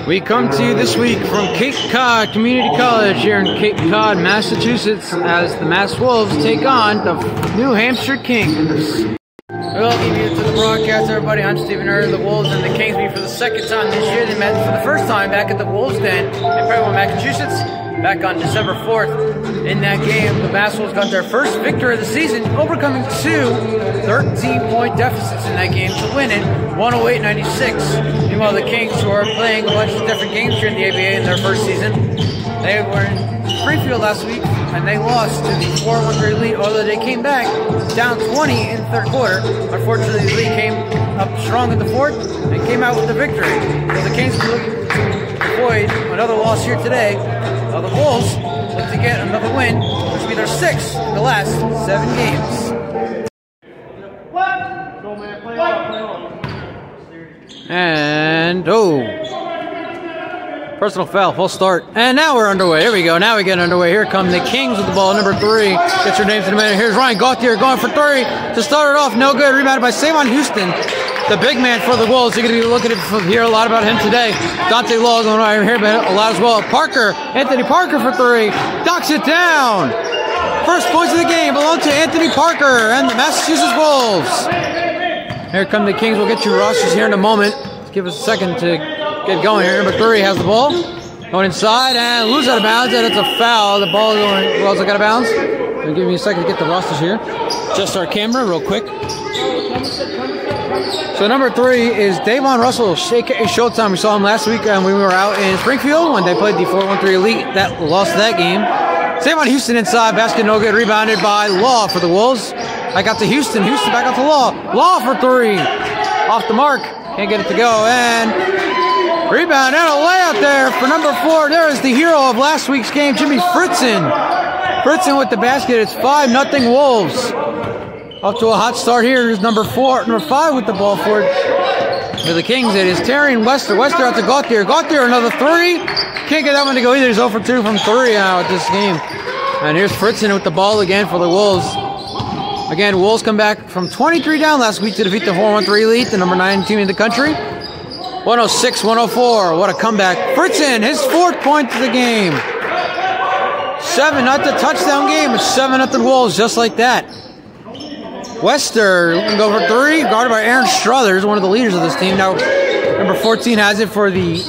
We come to you this week from Cape Cod Community College here in Cape Cod, Massachusetts, as the Mass Wolves take on the New Hampshire Kings. Welcome you to the broadcast, everybody. I'm Stephen Earl. The Wolves and the Kings meet for the second time this year. They met for the first time back at the Wolves Den in Fairmont, Massachusetts, back on December 4th. In that game, the Mass Wolves got their first victory of the season, overcoming two 13-point deficits in that game to win it, 108-96. Meanwhile, the Kings, who are playing a bunch of different games here in the ABA in their first season, they were in Springfield last week, and they lost to the 4-1 lead, although they came back down 20 in the third quarter. Unfortunately, the lead came up strong in the fourth and came out with the victory. So the Kings are looking to avoid another loss here today. While the Wolves look to get another win, which will be their sixth in the last 7 games. And, personal foul, full start. And now we're underway. Here we go. Now we get underway. Here come the Kings with the ball, number 3. Get your names in a minute. Here's Ryan Gauthier going for 3 to start it off. No good. Rebounded by Savon Houston, the big man for the Wolves. You're going to be looking to hear a lot about him today. Dante Law going right here, but a lot as well. Anthony Parker for 3. Knocks it down. First points of the game belong to Anthony Parker and the Massachusetts Wolves. Here come the Kings. We'll get you rosters here in a moment. Let's give us a second to get going here. Number 3 has the ball. Going inside and lose out of bounds, and it's a foul. The ball is going well, out of bounds. I'll give me a second to get the rosters here. Just our camera real quick. So number 3 is Davon Russell, aka Showtime. We saw him last week when we were out in Springfield when they played the 4-1-3 Elite. That lost that game. Savon Houston inside, basket no good, rebounded by Law for the Wolves. I got to Houston, back out to Law. Law for 3, off the mark, can't get it to go, and rebound and a layup there for number 4. There is the hero of last week's game, Jimmy Fritzen. Fritzen with the basket. It's 5-0 Wolves. Off to a hot start here. Here's number 5 with the ball for the Kings. It is Terry and Wester. Wester out to Gauthier. Gauthier another 3. Can't get that one to go either. He's 0 for 2 from 3 now at this game. And here's Fritzen with the ball again for the Wolves. Again, Wolves come back from 23 down last week to defeat the 4-1-3 Elite, the number 9 team in the country. 106-104. What a comeback. Fritzen, his 4th point of the game. 7-0 touchdown game. It's 7-0 Wolves, just like that. Wester can go for 3, guarded by Aaron Struthers, one of the leaders of this team. Now, number 14 has it for the...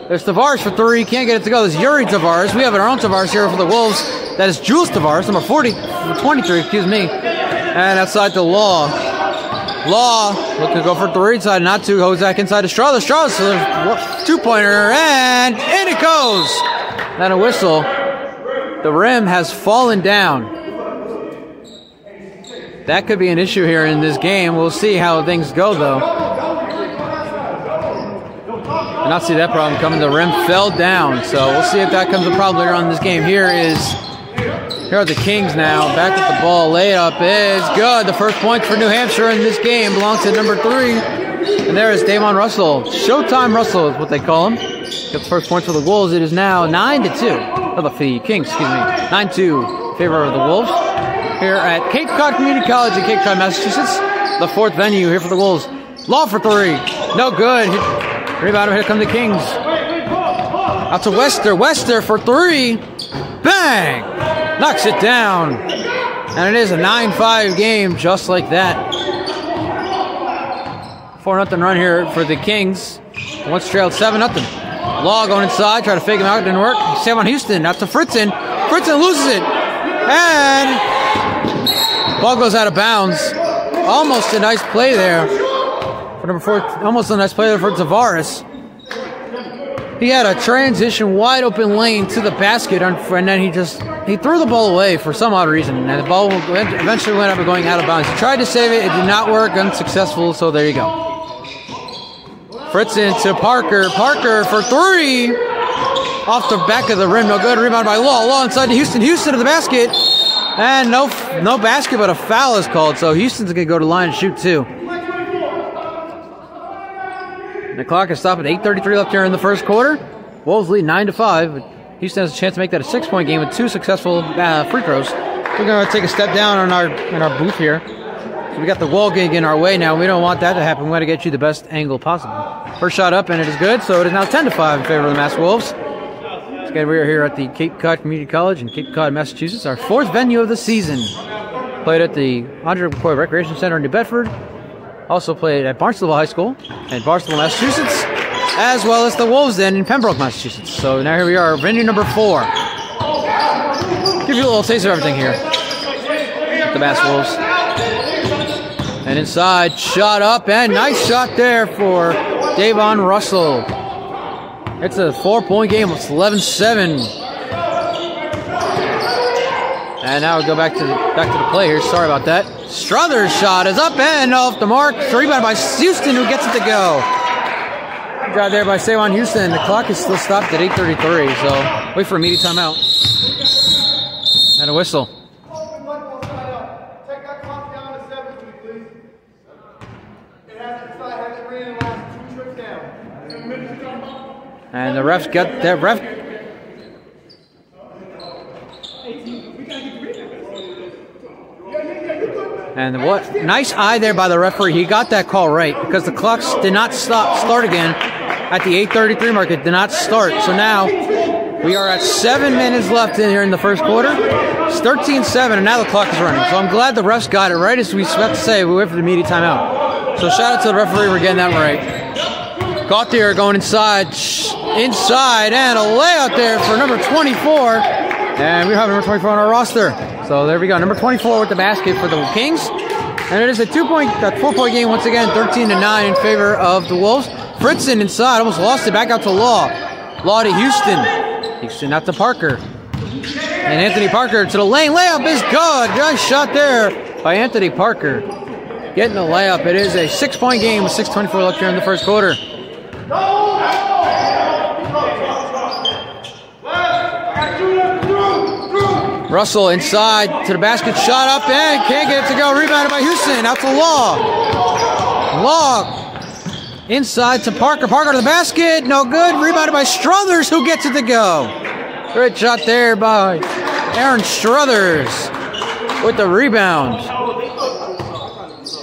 There's Tavares for 3. Can't get it to go. There's Yuri Tavares. We have our own Tavares here for the Wolves. That is Jules Tavares, number 23, excuse me. And outside the Law. Law looking to go for 3 inside, not 2. Goes back inside to Struthers. Struthers, 2-pointer, and in it goes. Then a whistle. The rim has fallen down. That could be an issue here in this game. We'll see how things go, though. I not see that problem coming. The rim fell down, so we'll see if that comes a problem later on in this game. Here are the Kings now. Back with the ball. Layup is good. The first point for New Hampshire in this game belongs to number 3. And there is Davon Russell. Showtime Russell is what they call him. Gets the first point for the Wolves. It is now 9-2. Oh, the Kings, excuse me. 9-2 in favor of the Wolves. Here at Cape Cod Community College in Cape Cod, Massachusetts. The 4th venue here for the Wolves. Law for 3. No good. Rebound. Here come the Kings. Out to Wester. Wester for 3. Bang! Knocks it down. And it is a 9-5 game just like that. 4-0 run here for the Kings. Once trailed 7-0. Law going inside. Try to fake him out. Didn't work. Savon Houston. Out to Fritzen. Fritzen loses it. And ball goes out of bounds. Almost a nice play there for number 4. Almost a nice play there for Tavares. He had a transition wide open lane to the basket, and then he threw the ball away for some odd reason, and the ball eventually went up and going out of bounds. He tried to save it. It did not work. Unsuccessful. So there you go. Fritzen to Parker. Parker for 3. Off the back of the rim. No good. Rebound by Law. Law inside to Houston. Houston to the basket. And no basket, but a foul is called. So Houston's going to go to the line and shoot 2. The clock is stopped at 8:33 left here in the first quarter. Wolves lead 9-5. Houston has a chance to make that a 6-point game with 2 successful free throws. We're going to take a step down in our booth here. So we got the wall gig in our way now. We don't want that to happen. We want to get you the best angle possible. First shot up, and it is good. So it is now 10-5 in favor of the Mass Wolves. Again, we are here at the Cape Cod Community College in Cape Cod, Massachusetts, our 4th venue of the season. Played at the Andre McCoy Recreation Center in New Bedford. Also played at Barnstable High School in Barnstable, Massachusetts, as well as the Wolves Den in Pembroke, Massachusetts. So now here we are, venue number 4. Give you a little taste of everything here. The Mass Wolves. And inside, shot up, and nice shot there for Davon Russell. It's a 4-point game. It's 11-7. And now we go back to the play here. Sorry about that. Struthers' shot is up and off the mark. Rebound by Houston, who gets it to go. Good job there by Sawan Houston. The clock is still stopped at 8:33, so wait for a immediate timeout. And a whistle. Take that clock down to 7, please. It has it ran the last 2 trips down. And the refs got that ref. And what nice eye there by the referee. He got that call right because the clocks did not start again at the 8:33 mark. It did not start. So now we are at 7 minutes left in here in the first quarter. It's 13-7, and now the clock is running. So I'm glad the refs got it right, as we about to say. We wait for the immediate timeout. So shout out to the referee for getting that right. Gauthier going inside, and a layout there for number 24. And we have number 24 on our roster. So there we go, number 24 with the basket for the Kings. And it is a 4-point game once again, 13-9 in favor of the Wolves. Fritzen inside, almost lost it, back out to Law. Law to Houston. Houston out to Parker. And Anthony Parker to the lane. Layup is good. Nice shot there by Anthony Parker. Getting the layup. It is a 6-point game with 6:24 left here in the first quarter. Russell inside to the basket, shot up and can't get it to go. Rebounded by Houston, out to Law. Law inside to Parker. Parker to the basket, no good. Rebounded by Struthers, who gets it to go. Great shot there by Aaron Struthers with the rebound.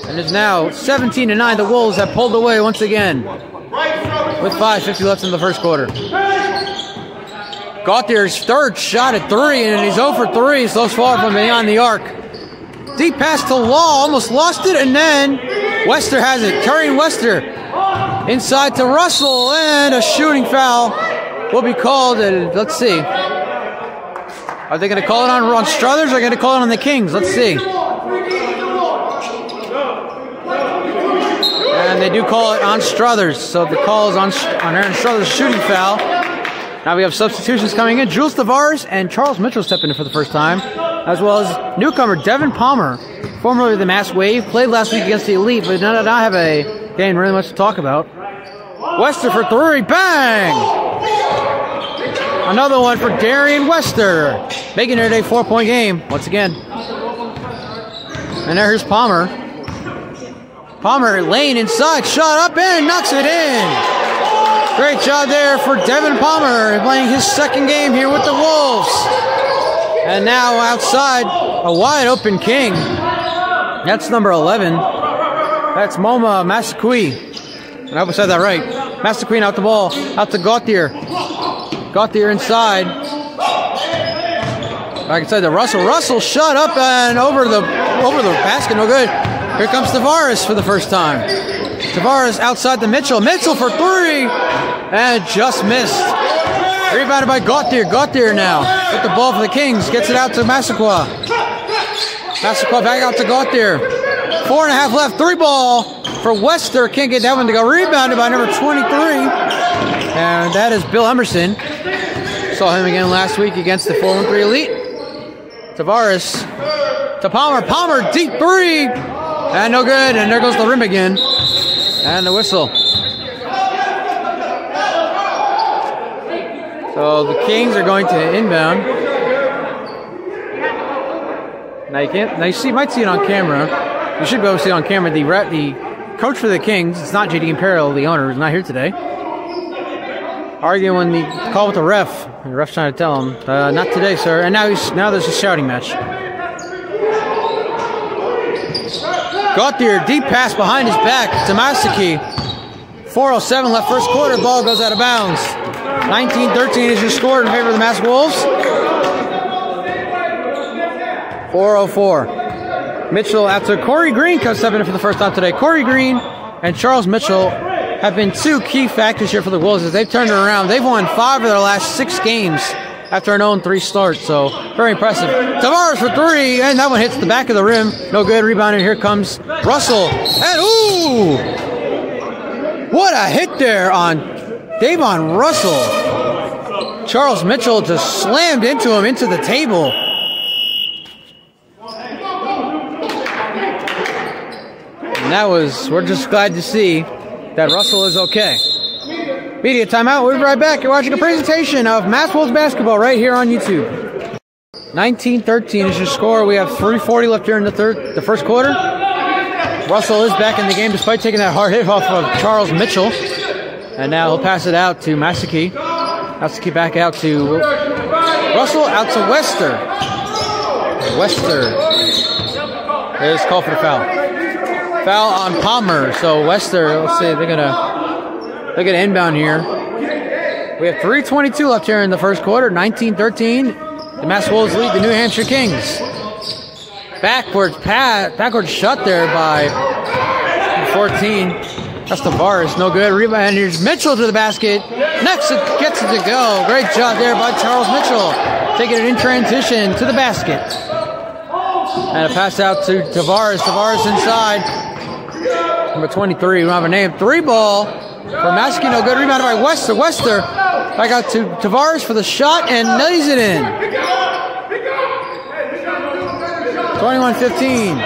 And it's now 17-9. The Wolves have pulled away once again with 5:50 left in the first quarter. Gauthier's third shot at 3, and he's 0 for 3 so far from beyond the arc. Deep pass to Law, almost lost it, and then Wester has it. Turian Wester inside to Russell, and a shooting foul will be called. And let's see. Are they going to call it on Struthers, or are they going to call it on the Kings? Let's see. And they do call it on Struthers, so the call is on Aaron Struthers' shooting foul. Now we have substitutions coming in. Jules Tavares and Charles Mitchell stepping in for the first time, as well as newcomer Devin Palmer, formerly of the Mass Wave, played last week against the Elite, but did not have a game really much to talk about. Wester for 3, bang! Another one for Darian Wester, making it a 4-point game once again. And here's Palmer. Palmer lane inside, shot up and knocks it in. Great job there for Devin Palmer, playing his second game here with the Wolves. And now outside, a wide open King. That's number 11. That's Moma Massaquoi. I hope I said that right. Massaquoi out the ball, out to Gauthier. Gauthier inside. Back inside to Russell. Russell shot up and over the basket, no good. Here comes Tavares for the first time. Tavares outside to Mitchell. Mitchell for 3, and just missed. Rebounded by Gauthier. Gauthier now with the ball for the Kings. Gets it out to Massaquoi. Massaquoi back out to Gauthier. 4.5 left. 3 ball for Wester. Can't get that one to go. Rebounded by number 23. And that is Bill Emerson. Saw him again last week against the 4-1-3 Elite. Tavares to Palmer. Palmer, deep 3. And no good. And there goes the rim again. And the whistle. So the Kings are going to inbound. Now you can't. Now you might see it on camera. You should be able to see it on camera. The coach for the Kings, it's not JD Imperial, the owner, is not here today. Arguing the call with the ref. The ref's trying to tell him, not today, sir. And now there's a shouting match. Gauthier, deep pass behind his back to Masaki. 4:07 left first quarter. Ball goes out of bounds. 19-13 is your score in favor of the Mass Wolves. 4:04. Mitchell after Corey Green comes stepping in for the first time today. Corey Green and Charles Mitchell have been two key factors here for the Wolves as they've turned it around. They've won 5 of their last 6 games after an 0-3 start, so very impressive. Tavares for 3, and that one hits the back of the rim. No good. Rebounding. Here comes Russell. And ooh! What a hit there on Davon Russell. Charles Mitchell just slammed into him, into the table. And that was, we're just glad to see that Russell is okay. Media timeout. We'll be right back. You're watching a presentation of Mass Wolves basketball right here on YouTube. 19-13 is your score. We have 3:40 left here in the first quarter. Russell is back in the game despite taking that hard hit off of Charles Mitchell. And now he'll pass it out to Masaki. Masaki back out to Russell, out to Wester. Wester is called for the foul. Foul on Palmer. So Wester, let's see, they're gonna inbound here. We have 3:22 left here in the first quarter. 19-13. The Mass Wolves lead the New Hampshire Kings. Backwards shot there by 14. That's Tavares, no good. Rebound, and here's Mitchell to the basket. Next, it gets it to go. Great job there by Charles Mitchell. Taking it in transition to the basket. And a pass out to Tavares. Tavares inside. Number 23, we don't have a name. 3 ball for Masaki, no good. Rebounded by Wester. Wester back out to Tavares for the shot and lays it in. 21-15.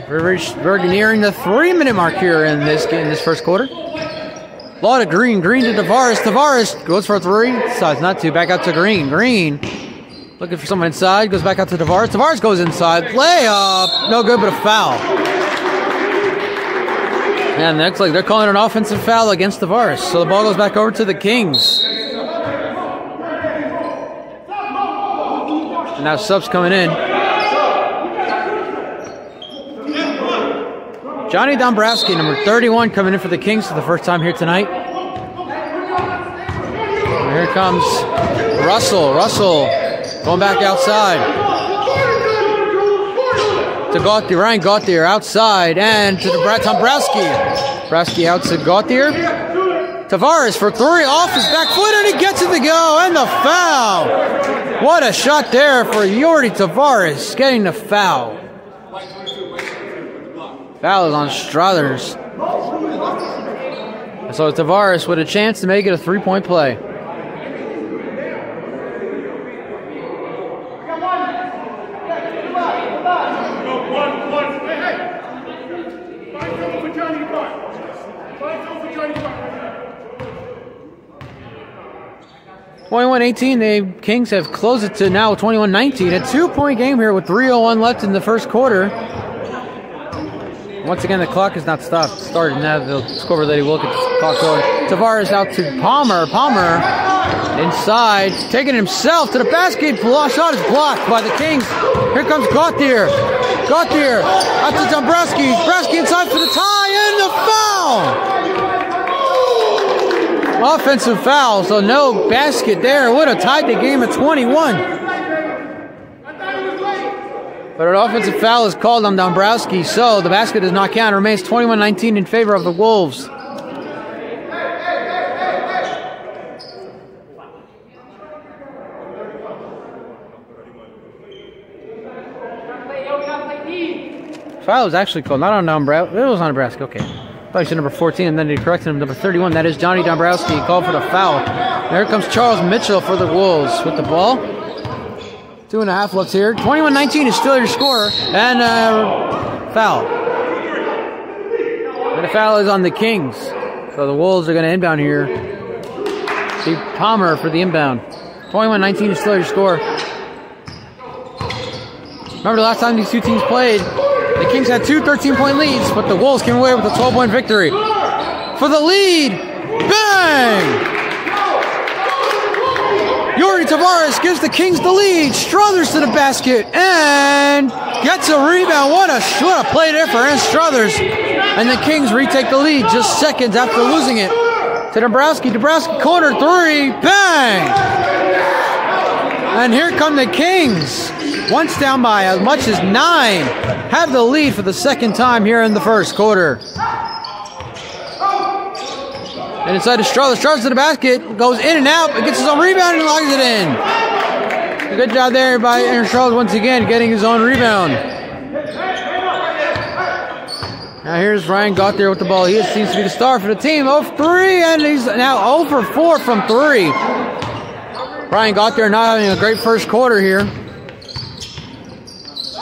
We're nearing the 3-minute mark here in this first quarter. Lot of Green to Tavares. Tavares goes for 3. Decides not to. Back out to Green. Green looking for someone inside. Goes back out to Tavares. Tavares goes inside. Layup. No good, but a foul. And looks like they're calling an offensive foul against Tavares. So the ball goes back over to the Kings. And now subs coming in. Johnny Dombrowski, number 31, coming in for the Kings for the first time here tonight. And here comes Russell. Russell going back outside. To Gauthier. Ryan Gauthier outside. And to Dombrowski. Dombrowski out to Gauthier. Tavares for 3 off his back foot, and he gets it to go. And the foul. What a shot there for Yordi Tavares, getting the foul. Foul is on Struthers. So Tavares with a chance to make it a 3-point play. The Kings have closed it to now 21-19. A 2-point game here with 3:01 left in the first quarter. Once again, the clock has not started. Now the scoreboard lady will look at the clock going. Tavares out to Palmer. Palmer inside, taking himself to the basket. Shot is blocked by the Kings. Here comes Gauthier. Gauthier out to Dombrowski. Dombrowski inside for the tie and the foul. Offensive foul, so no basket there. Would have tied the game at 21. But an offensive foul is called on Dombrowski, so the basket does not count. It remains 21-19 in favor of the Wolves. Foul was actually called, not on Dombrowski. It was on Dombrowski, okay. Thought he said number 14, and then he corrected him, number 31. That is Johnny Dombrowski. He called for the foul. And here comes Charles Mitchell for the Wolves with the ball. 2.5 left here. 21-19 is still your score. And foul. And the foul is on the Kings. So the Wolves are going to inbound here. See Palmer for the inbound. 21-19 is still your score. Remember the last time these two teams played, the Kings had 2 13-point leads, but the Wolves came away with a 12-point victory. For the lead, bang! Yordi Tavares gives the Kings the lead. Struthers to the basket, and gets a rebound. What a play there for Aaron Struthers. And the Kings retake the lead just seconds after losing it to Dabrowski. Dabrowski corner three, bang! And here come the Kings. Once down by as much as 9. Have the lead for the second time here in the first quarter. And inside to Struthers. Struthers to the basket. Goes in and out. Gets his own rebound and locks it in. Good job there by Aaron Struthers once again getting his own rebound. Now here's Ryan Gauthier with the ball. He seems to be the star for the team. 0 for 3, and he's now 0 for 4 from 3. Ryan Gauthier not having a great first quarter here.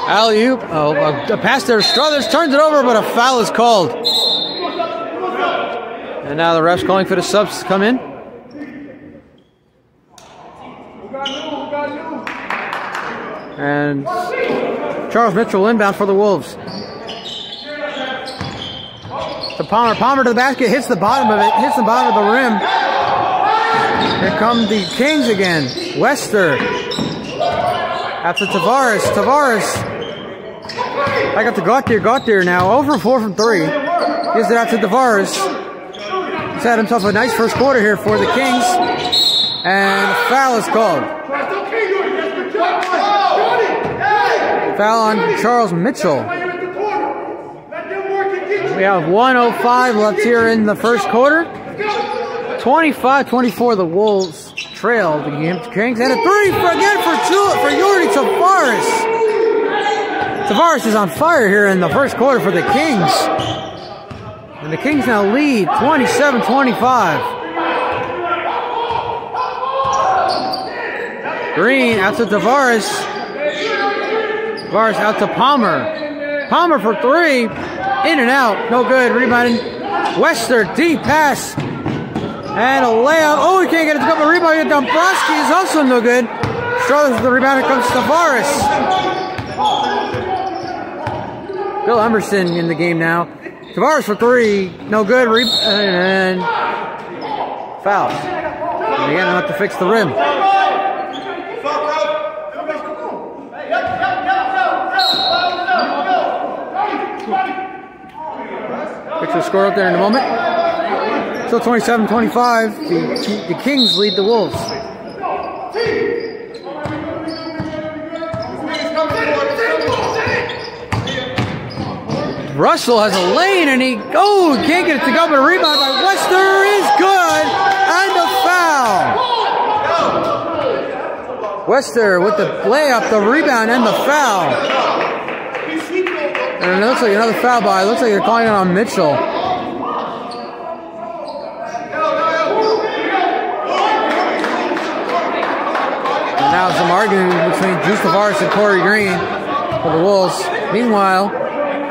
Alley-oop. Oh, a pass there to Struthers. Turns it over, but a foul is called. And now the ref's calling for the subs to come in. And Charles Mitchell inbound for the Wolves. To Palmer. Palmer to the basket. Hits the bottom of it. Hits the bottom of the rim. Here come the Kings again. Wester. Out to Tavares. Tavares. Back up to Gauthier. Gauthier now over 4 from 3. Gives it out to Tavares. He's had himself a nice first quarter here for the Kings. And the foul is called. Foul on Charles Mitchell. We have 1:05 left here in the first quarter. 25-24, the Wolves trail the Kings. And a three again for Yordi Tavares. Tavares is on fire here in the first quarter for the Kings. And the Kings now lead 27-25. Green out to Tavares. Tavares out to Palmer. Palmer for 3. In and out. No good. Rebounding. Wester. Deep pass. And a layup. Oh, he can't get it to go. Rebound. Dombrowski is also no good. Struthers with the rebound. Here comes Tavares. Bill Emerson in the game now. Tavares for 3. No good. And foul. And again, they'll have to fix the rim. Fix the score up there in a moment. Still 27-25. The Kings lead the Wolves. Russell has a lane and he can't get it to go, but a rebound by Wester is good, and a foul. Wester with the layup, the rebound, and the foul. And it looks like another foul by. It looks like they're calling it on Mitchell. And now some arguing between Juice Tavares and Corey Green for the Wolves. Meanwhile,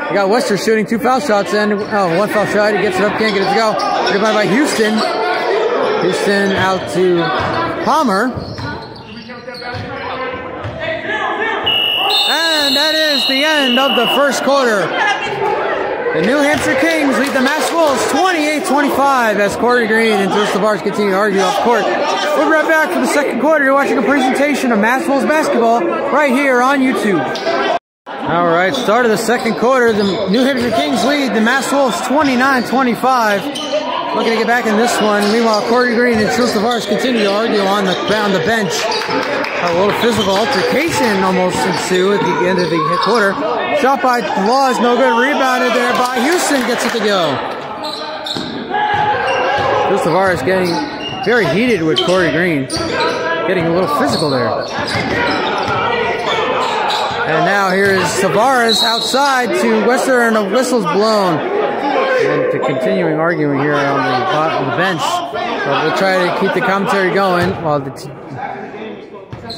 you got Wester shooting 2 foul shots and 1 foul shot. He gets it up, can't get it to go. Rebounded by Houston. Houston out to Palmer. And that is the end of the first quarter. The New Hampshire Kings lead the Mass Wolves 28-25 as Corey Green and Juice Tavares continue to argue off court. We'll be right back for the second quarter. You're watching a presentation of Mass Wolves basketball right here on YouTube. All right, start of the second quarter. The New Hampshire Kings lead the Mass Wolves 29-25. Looking to get back in this one. Meanwhile, Corey Green and Juice Tavares continue to argue on the bench. A little physical altercation almost ensue at the end of the quarter. Shot by Law is no good. Rebounded there by Houston. Gets it to go. Juice Tavares getting very heated with Corey Green. Getting a little physical there. And now here is Tavares outside to Wester, and the whistle's blown. And to continuing arguing here on the bench. But we'll try to keep the commentary going while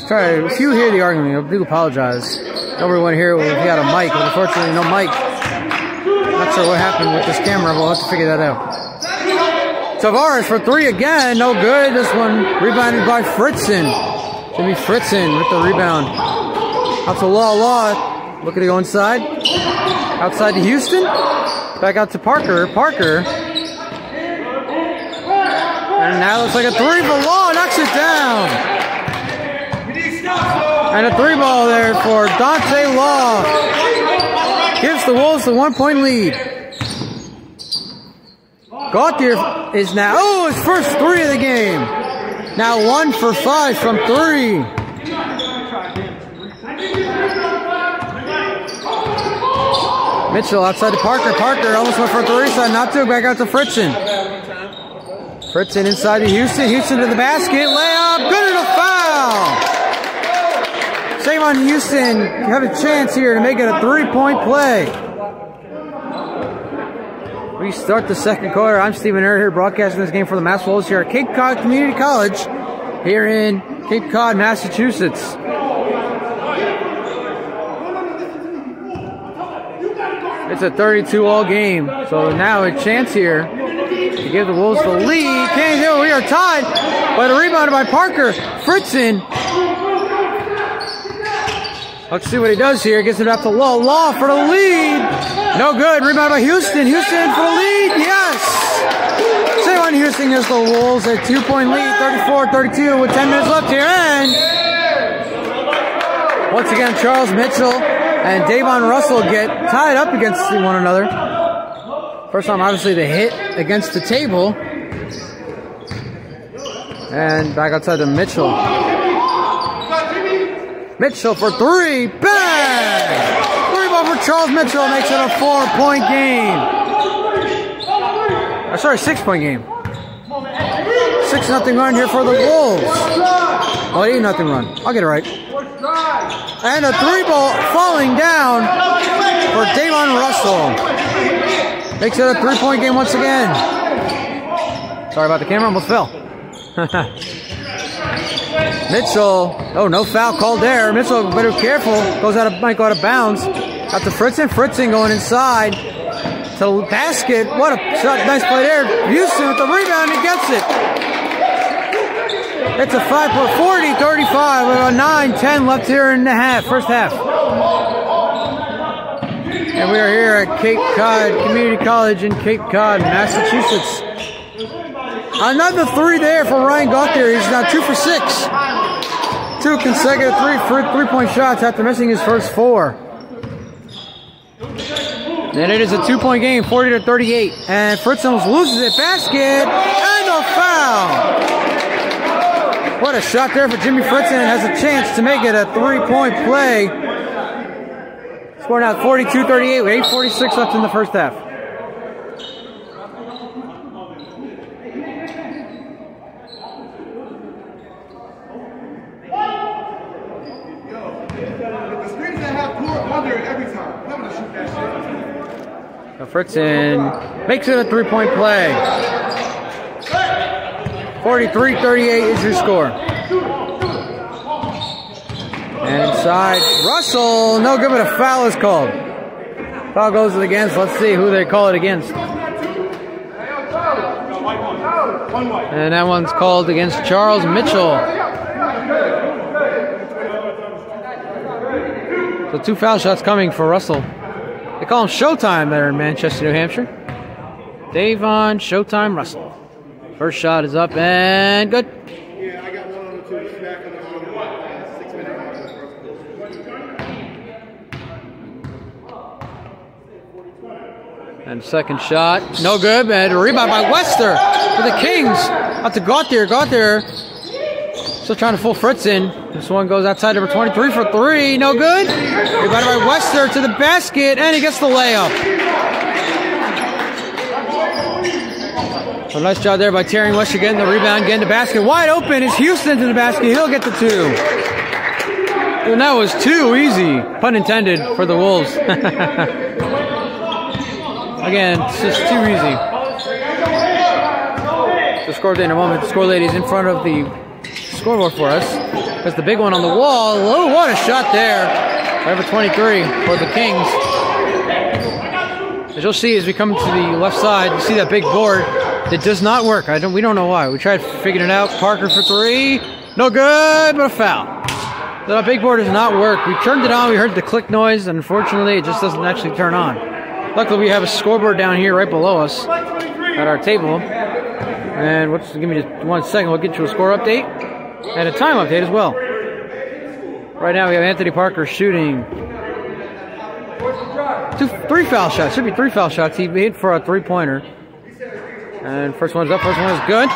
if you hear the argument, I do apologize. Nobody want to hear it if you got a mic, but unfortunately no mic. Not sure what happened with this camera, we'll have to figure that out. Tavares for 3 again, no good. This one rebounded by Fritzen. Jimmy Fritzen with the rebound. Out to Law, looking to go inside. Outside to Houston. Back out to Parker. And now looks like a 3 for Law, knocks it down. And a 3 ball there for Dante Law. the Wolves the 1-point lead. Gauthier is now, oh, his first 3 of the game. Now 1 for 5 from 3. Mitchell outside to Parker. Parker almost went for 3, so not to. Back out to Fritzen. Fritzen inside to Houston. Houston to the basket. Layup. Good and a foul. Save on Houston. Have a chance here to make it a 3-point play. We start the second quarter. I'm Stephen Earl here broadcasting this game for the Mass Wolves here at Cape Cod Community College here in Cape Cod, Massachusetts. It's a 32-all game, so now a chance here to give the Wolves the lead. Can't do it. We are tied, but a rebound by Parker. Fritzen. Let's see what he does here. Gets it up to Law. Law for the lead. No good. Rebound by Houston. Houston for the lead. Yes. Save on Houston as the Wolves a 2-point lead. 34-32 with 10 minutes left here. And once again, Charles Mitchell and Davon Russell get tied up against one another. First time, obviously, the hit against the table. And back outside to Mitchell. Mitchell for 3. Bang! 3-ball for Charles Mitchell makes it a 4-point game. Sorry, 6-point game. 6-0 run here for the Wolves. Oh, 8-0 run. I'll get it right. And a 3-ball falling down for Davon Russell. Makes it a 3-point game once again. Sorry about the camera, almost fell. Mitchell, oh, no foul called there. Mitchell, better be careful. Might go out of bounds. Out to Fritzen. Fritzen going inside to the basket. What a shot, nice play there. Houston with the rebound, he gets it. It's a 5-point, 40-35 with a 9-10 left here in the first half. And we are here at Cape Cod Community College in Cape Cod, Massachusetts. Another 3 there for Ryan Gauthier. He's now 2 for 6. 2 consecutive 3-point shots after missing his first 4. And it is a 2-point game, 40-38. And Fritzen loses it. Basket and a foul. What a shot there for Jimmy Fritzen. Has a chance to make it a 3-point play. Scoring out 42-38 with 8:46 left in the first half. So Fritzen makes it a 3-point play. 43-38 is your score. And inside, Russell, no good, but a foul is called. Foul goes against. Let's see who they call it against. And that one's called against Charles Mitchell. So 2 foul shots coming for Russell. They call him Showtime there in Manchester, New Hampshire. Davon Showtime Russell. First shot is up and good. Yeah, I got 1 on the 2. Back on the 6 minute And second shot, no good. And a rebound by Wester for the Kings. Out to Gauthier. Gauthier still trying to fool Fritzen. This one goes outside number 23 for 3. No good. Rebounded by Wester to the basket, and he gets the layup. So nice job there by Terry Wester getting the rebound, getting the basket. Wide open is Houston to the basket. He'll get the 2. And that was too easy, pun intended, for the Wolves. Again, it's just too easy. The score update in a moment. The score lady is in front of the scoreboard for us. That's the big one on the wall. Oh, what a shot there. Number 23 for the Kings. As you'll see as we come to the left side, you see that big board. It does not work. We don't know why. We tried figuring it out. Parker for 3. No good, but a foul. The big board does not work. We turned it on. We heard the click noise. And unfortunately, it just doesn't actually turn on. Luckily, we have a scoreboard down here right below us at our table. And give me just 1 second. We'll get you a score update and a time update as well. Right now, we have Anthony Parker shooting three foul shots. Should be 3 foul shots. He hit for a 3-pointer. And first one's up. First one is good.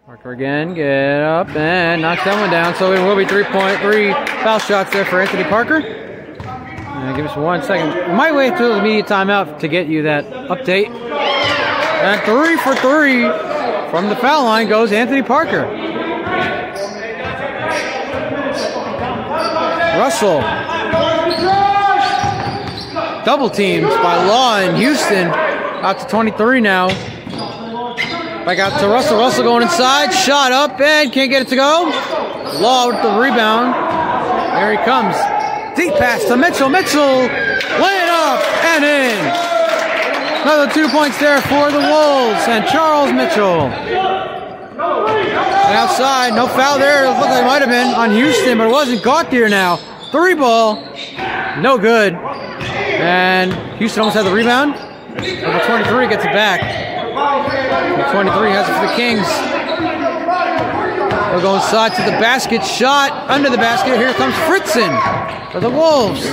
Parker again. Get up and knocks that one down. So it will be 3 foul shots there for Anthony Parker. And give us 1 second. We might wait till the immediate timeout to get you that update. And 3 for 3 from the foul line goes Anthony Parker. Russell. Double teams by Law in Houston. Out to 23 now. Back out to Russell. Russell going inside. Shot up and can't get it to go. Law with the rebound. There he comes. Deep pass to Mitchell. Mitchell laying up and in. Another 2 points there for the Wolves and Charles Mitchell. And outside, no foul there. It looked like it might have been on Houston, but it wasn't. Gauthier now. 3 ball. No good. And Houston almost had the rebound. Number 23 gets it back. Number 23 has it for the Kings. They'll go inside to the basket. Shot under the basket. Here comes Fritzen for the Wolves.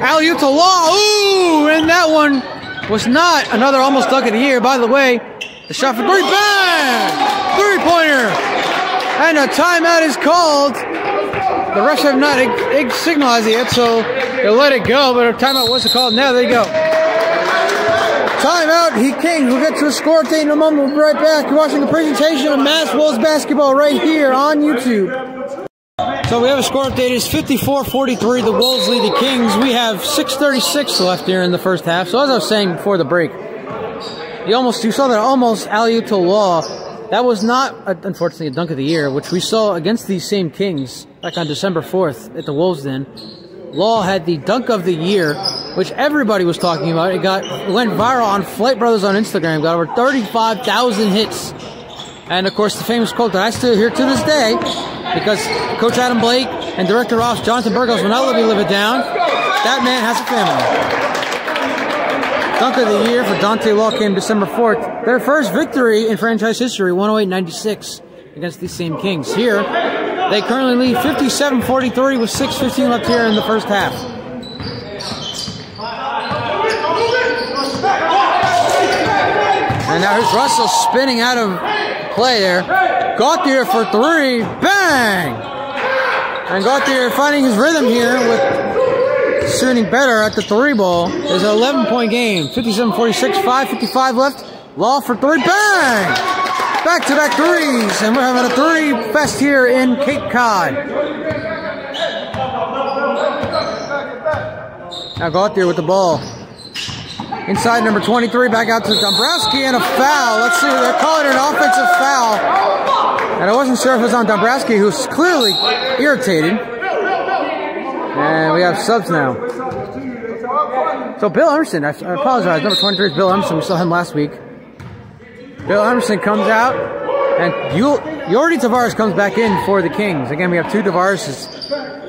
Alley-oop to Law. Ooh, and that one was not another almost dunk of the year. By the way, the shot for 3. Bang! 3-pointer. And a timeout is called. The refs have not signalized it yet, so they'll let it go. But a timeout wasn't called. Now there you go. Timeout. Kings will get to a score update in a moment. We'll be right back. You're watching the presentation of Mass Wolves basketball right here on YouTube. So we have a score update. It's 54-43. The Wolves lead the Kings. We have 6:36 left here in the first half. So as I was saying before the break, you saw that almost alley-oop to Law. That was not, unfortunately, a dunk of the year, which we saw against these same Kings back on December 4th at the Wolves Den. Law had the dunk of the year, which everybody was talking about. It went viral on Flight Brothers on Instagram. Got over 35,000 hits. And, of course, the famous quote that I still hear to this day, because Coach Adam Blake and Director Ross Jonathan Burgos will not let me live it down. That man has a family. Dunk of the year for Dante Law came December 4th. Their first victory in franchise history, 108-96 against these same Kings. Here, they currently lead 57-43 with 6:15 left here in the first half. And now here's Russell spinning out of play there. Gauthier for 3. Bang! And Gauthier finding his rhythm here with shooting better at the 3 ball. There's an 11-point game. 57-46, 5:55 left. Law for 3. Bang! Back-to-back threes. And we're having a 3 fest here in Cape Cod. Now Gauthier with the ball. Inside number 23, back out to Dombrowski, and a foul. Let's see, they're calling it an offensive foul. And I wasn't sure if it was on Dombrowski, who's clearly irritated. And we have subs now. So Bill Emerson, I apologize, number 23 is Bill Emerson. We saw him last week. Bill Emerson comes out, and Yordi Tavares comes back in for the Kings. Again, we have 2 Tavares.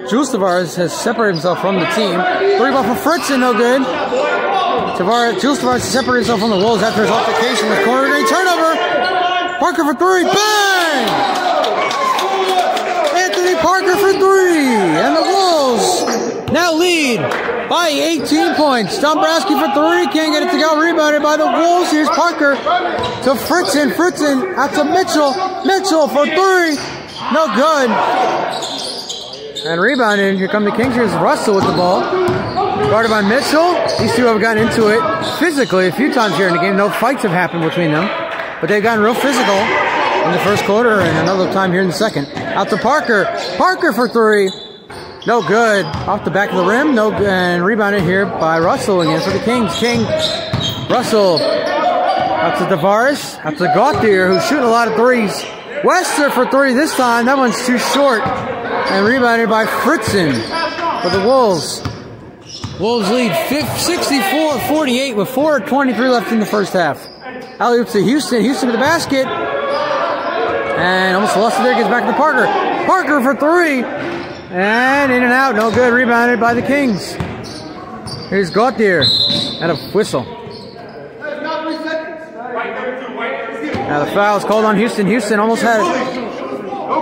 Jules Tavares has separated himself from the team. 3 ball for Fritzen, no good. Jules Tavares separated himself from the Wolves after his altercation with corner green turnover. Parker for 3, bang! Anthony Parker for 3, and the Wolves now lead by 18 points. Dombrowski for 3, can't get it to go. Rebounded by the Wolves. Here's Parker to Fritzen. Fritzen out to Mitchell. Mitchell for 3, no good. And rebounded. Here come the Kings. Here's Russell with the ball. Guarded by Mitchell. These two have gotten into it physically a few times here in the game. No fights have happened between them. But they've gotten real physical in the first quarter and another time here in the second. Out to Parker. Parker for 3. No good. Off the back of the rim. No good. And rebounded here by Russell again for the Kings. Russell. Out to Tavares. Out to Gauthier, who's shooting a lot of threes. Wester for 3 this time. That one's too short. And rebounded by Fritzen for the Wolves. Wolves lead 64-48 with 4:23 left in the first half. Alley-oop to Houston. Houston to the basket. And almost lost it there. Gets back to Parker. Parker for 3. And in and out. No good. Rebounded by the Kings. Here's Gauthier. And a whistle. Now the foul is called on Houston. Houston almost had it.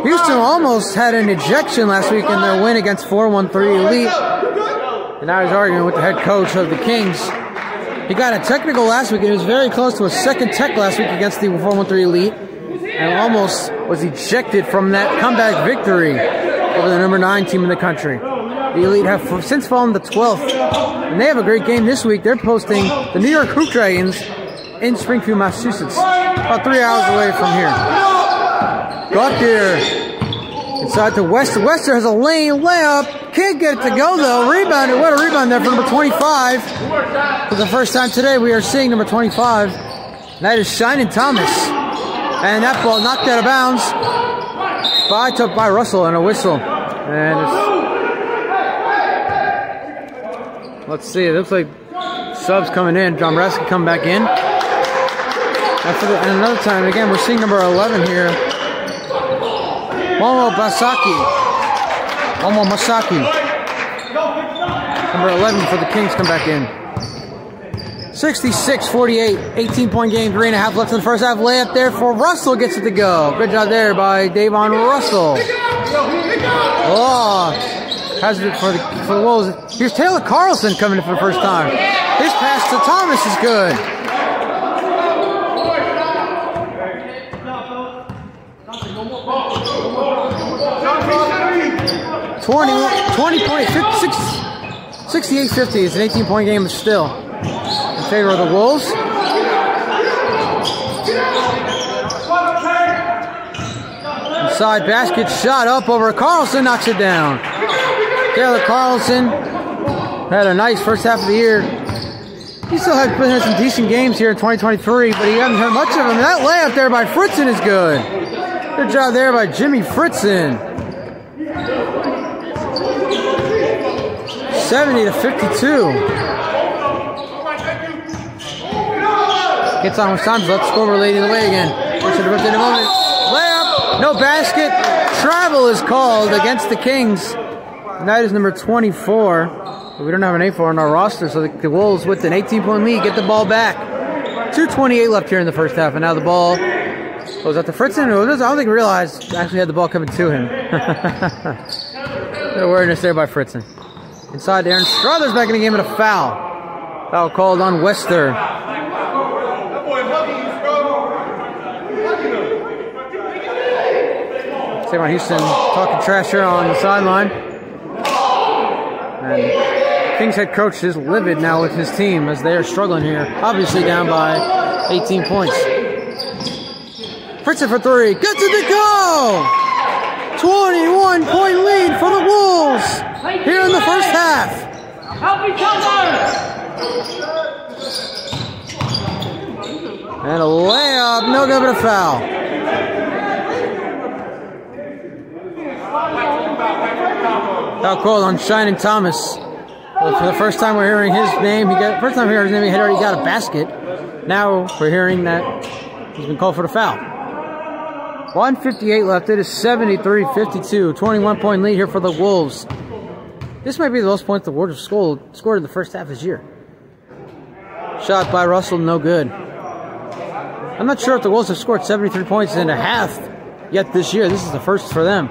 Houston almost had an ejection last week in their win against 413 Elite. And now he's arguing with the head coach of the Kings. He got a technical last week, and he was very close to a second tech last week against the 413 Elite. And almost was ejected from that comeback victory over the number 9 team in the country. The Elite have since fallen to 12th. And they have a great game this week. They're posting the New York Hoop Dragons in Springfield, Massachusetts. About 3 hours away from here. Gauthier inside to Wester. Wester has a lane layup. Can't get it to go though. Rebounded. What a rebound there for number 25. For the first time today, we are seeing number 25. And that is Shining Thomas. And that ball knocked out of bounds by Russell and a whistle. And let's see. It looks like subs coming in. John Braska coming back in. And another time, again, we're seeing number 11 here. Momo Masaki. Number 11 for the Kings come back in. 66-48, 18-point game, 3.5 left in the first half. Layup there for Russell, gets it to go. Good job there by Davon Russell. Oh, has it for the Wolves. Here's Taylor Carlson coming in for the first time. His pass to Thomas is good. 68-50 is an 18-point game still in favor of the Wolves. Inside basket shot up over Carlson, knocks it down. Taylor Carlson had a nice first half of the year. He still had some decent games here in 2023, but he hasn't heard much of him. That layup there by Fritzen is good. Good job there by Jimmy Fritzen. 70-52. Gets on with time. Let's score leading the way again. Should have ripped in a moment. Layup. No basket. Travel is called against the Kings. And that is number 24. We don't have an 8-4 on our roster, so the Wolves with an 18-point lead get the ball back. 2:28 left here in the first half, and now the ball goes out to Fritzen. I don't think he realized actually had the ball coming to him. Good awareness there by Fritzen. Inside to Aaron Struthers back in the game with a foul. Foul called on Wester. Savon Houston talking trash here on the sideline. And Kings head coach is livid now with his team as they are struggling here. Obviously down by 18 points. Fritzen for three. Gets it to go! 21-point lead for the Wolves here in the first half. And a layup, no good but a foul. Foul called on Shining Thomas. Well, for the first time we're hearing his name, first time we heard his name, he had already got a basket. Now we're hearing that he's been called for the foul. 1:58 left. It is 73-52. 21-point lead here for the Wolves. This might be the most points the Wolves have scored in the first half this year. Shot by Russell, no good. I'm not sure if the Wolves have scored 73 points in a half yet this year. This is the first for them.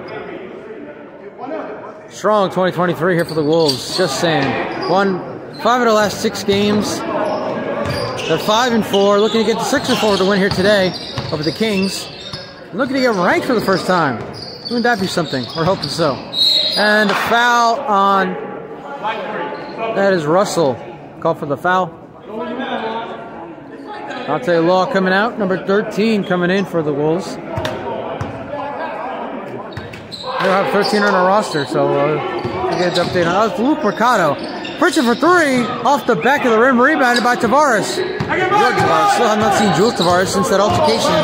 Strong 2023 here for the Wolves. Just saying. Won 5 of the last 6 games. They're 5-4. Looking to get to 6-4 to win here today over the Kings. Looking to get ranked for the first time. Wouldn't that be something? We're hoping so. And a foul on... That is Russell. Call for the foul. Dante Law coming out. Number 13 coming in for the Wolves. They have 13 on our roster, so we'll get an update on that. Luke Mercado. Pritchard for three. Off the back of the rim. Rebounded by Tavares. Still have not seen Jules Tavares since that altercation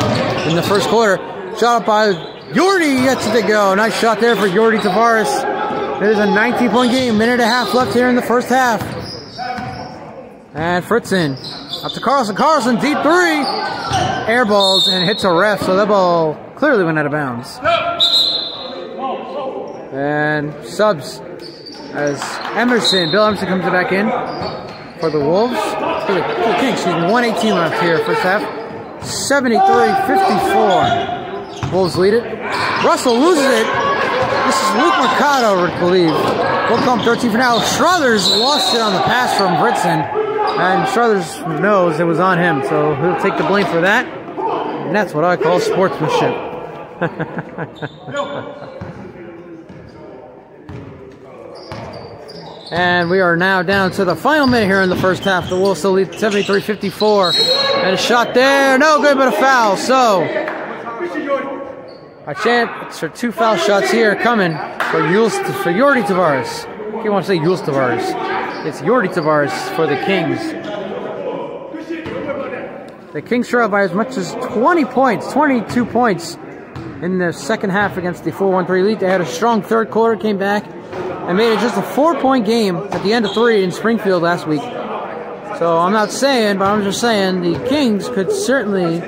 in the first quarter. Shot up by Yordi, gets it to go. Nice shot there for Yordi Tavares. It is a 19-point game. Minute and a half left here in the first half. And Fritzen. Up to Carlson. Carlson, deep three. Air balls and hits a ref, so that ball clearly went out of bounds. And subs as Bill Emerson comes back in for the Wolves. For the Kings, 1:18 left here, first half. 73-54. Wolves lead it. Russell loses it. This is Luke Mercado, I believe. We'll call him 13 for now. Struthers lost it on the pass from Britson. And Struthers knows it was on him, so he'll take the blame for that. And that's what I call sportsmanship. And we are now down to the final minute here in the first half. The Wolves still lead 73-54. And a shot there. No good, but a foul. So, a chance for 2 foul shots here coming for Yordi Tavares. I can't want to say Jules Tavares. It's Yordi Tavares for the Kings. The Kings trailed by as much as 20 points, 22 points in the second half against the 4-1-3 lead. They had a strong third quarter, came back, and made it just a 4-point game at the end of 3 in Springfield last week. So I'm not saying, but I'm just saying the Kings could certainly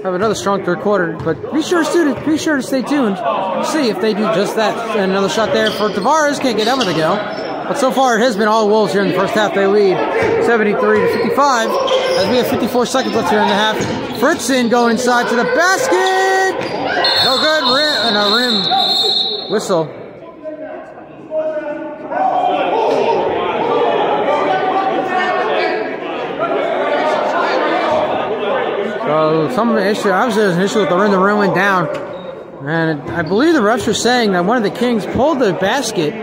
have another strong third quarter. But be sure to stay tuned. See if they do just that. And another shot there for Tavares. Can't get over the go. But so far it has been all Wolves here in the first half. They lead 73-55 as we have 54 seconds left here in the half. Fritzen going inside to the basket. No good. And a rim whistle. So some issue, obviously there's an issue with the rim went down. And I believe the refs are saying that one of the Kings pulled the basket.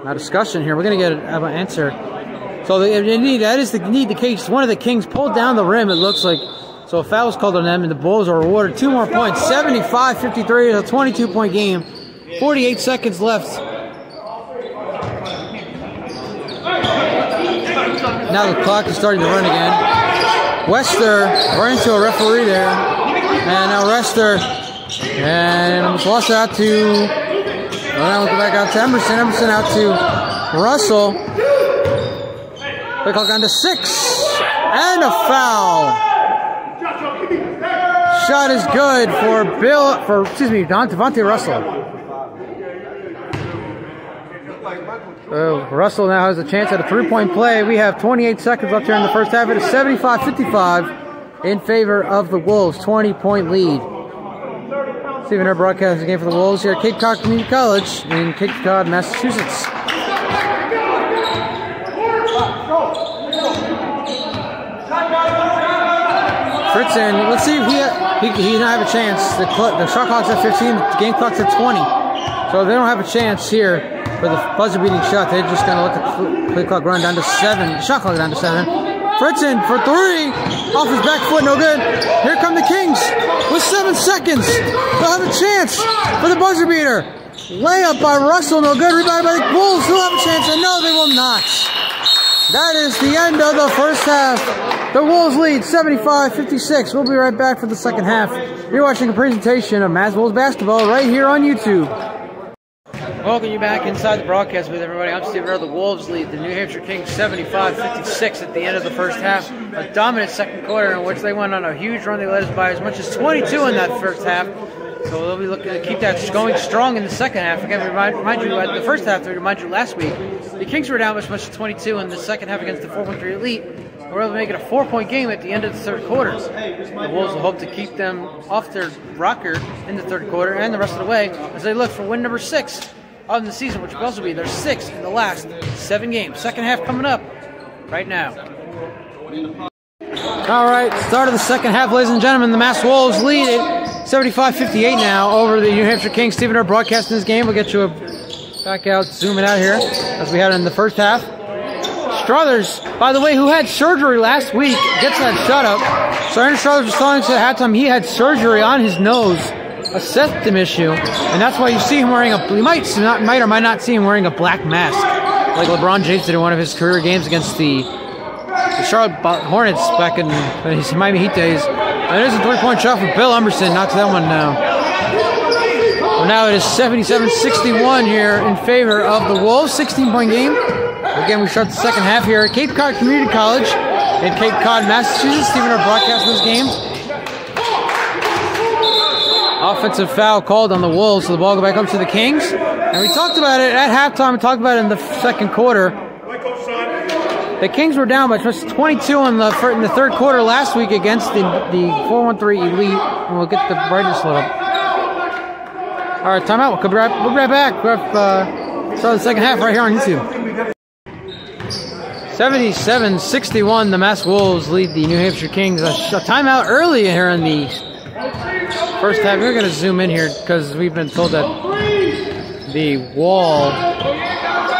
Now discussion here, we're going to get an answer. So that is the case. One of the Kings pulled down the rim, it looks like. So a foul was called on them, and the Bulls are awarded 2 more points. 75-53 is a 22-point game. 48 seconds left. Now the clock is starting to run again. Wester running into a referee there. And now Wester. And almost lost it out to... Well, now we'll go back out to Emerson. Emerson out to Russell. Play clock down to 6. And a foul. Shot is good for Devontae Russell. Russell now has a chance at a 3-point play. We have 28 seconds left here in the first half. It is 75-55 in favor of the Wolves. 20-point lead. Stephen Herr broadcasting the game for the Wolves here at Cape Cod Community College in Cape Cod, Massachusetts. Fritzen, let's see if he doesn't have a chance. The shot clock's at 15, the game clock's at 20. So they don't have a chance here for the buzzer beating shot. They're just going to let the play clock run down to 7. Shot clock down to 7. Fritzen for 3. Off his back foot, no good. Here come the Kings with 7 seconds. They'll have a chance for the buzzer beater. Layup by Russell, no good. Rebound by the Wolves. They'll have a chance, and no, they will not. That is the end of the first half. The Wolves lead 75-56. We'll be right back for the second half. You're watching a presentation of Mass Wolves basketball right here on YouTube. Welcome you back inside the broadcast with everybody. I'm Steve Herr. The Wolves lead the New Hampshire Kings 75-56 at the end of the first half. A dominant second quarter in which they went on a huge run. They led us by as much as 22 in that first half. So they'll be looking to keep that going strong in the second half. Again, remind you, the first half, to remind you last week, the Kings were down as much as 22 in the second half against the 4-1-3 Elite. They were able to make it a 4-point game at the end of the third quarter. The Wolves will hope to keep them off their rocker in the third quarter and the rest of the way as they look for win number 6 of the season, which will also be their 6th in the last 7 games. Second half coming up right now. All right, start of the second half, ladies and gentlemen. The Mass Wolves lead it 75-58 now over the New Hampshire Kings. Stephen Herr broadcasting this game. We'll get you back out, zoom it out here as we had in the first half. Struthers, by the way, who had surgery last week, gets that shut up. So Aaron Struthers was telling us at halftime he had surgery on his nose, a septum issue, and that's why you see him wearing you might or might not see him wearing a black mask, like LeBron James did in one of his career games against the Charlotte Hornets back in his Miami Heat days. And it is a 3-point shot for Bill Emerson. Knocks that one down. Well, now it is 77-61 here in favor of the Wolves. 16-point game. Again, we start the second half here at Cape Cod Community College in Cape Cod, Massachusetts. Stephen Herr broadcasting this game. Offensive foul called on the Wolves, so the ball go back up to the Kings. And we talked about it at halftime. We talked about it in the second quarter. The Kings were down by just 22 in the third quarter last week against the 413 Elite. And we'll get the brightness lit up. All right, timeout. We'll be right back. Start the second half right here on YouTube. 77-61, the Mass Wolves lead the New Hampshire Kings. A timeout early here in the first half. We're going to zoom in here because we've been told that the wall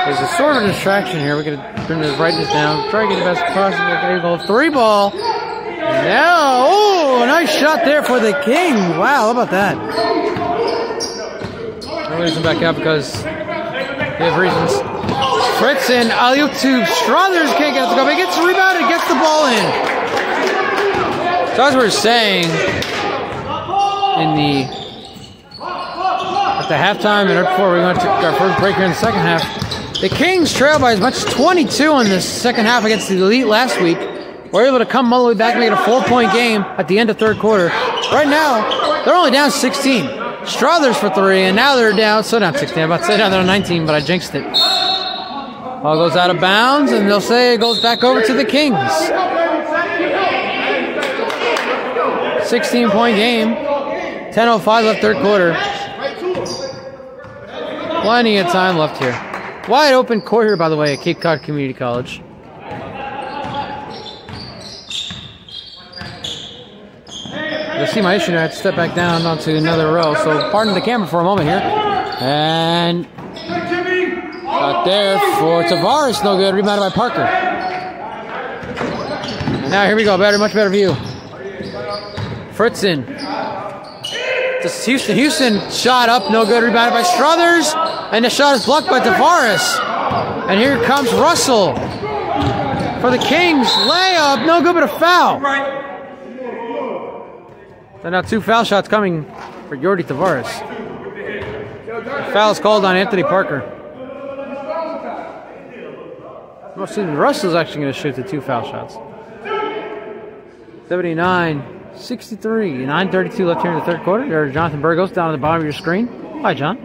is a sort of distraction here. We're going to bring the brightness down. Try to get the best possible. There go. 3-ball. Now, oh, nice shot there for the Kings. Wow, how about that? We're losing back out because they have reasons. Fritzen, alley-oop to Struthers, can't get it to go, but he gets the rebound and gets the ball in. So as we were saying, at the halftime and right before we went to our first break here in the second half, the Kings trailed by as much as 22 in the second half against the Elite last week. We're able to come all the way back and make it a 4-point game at the end of third quarter. Right now, they're only down 16. Struthers for 3, and now they're down, so down 16. I'm about to say down, they're 19, but I jinxed it. Ball goes out of bounds, and they'll say it goes back over to the Kings. 16-point game. 10:05 left third quarter. Plenty of time left here. Wide open court here, by the way, at Cape Cod Community College. You'll see my issue now. I have to step back down onto another row. So pardon the camera for a moment here. And out there for Tavares, no good. Rebounded by Parker. And now here we go. Much better view. Fritzen. Just Houston shot up, no good. Rebounded by Struthers. And the shot is blocked by Tavares. And here comes Russell for the Kings. Layup, no good, but a foul. So now 2 foul shots coming for Yordi Tavares. Foul is called on Anthony Parker. Well, excuse me, Russell's actually going to shoot the 2 foul shots. 79-63. 9:32 left here in the third quarter. There's Jonathan Burgos down at the bottom of your screen. Hi, John.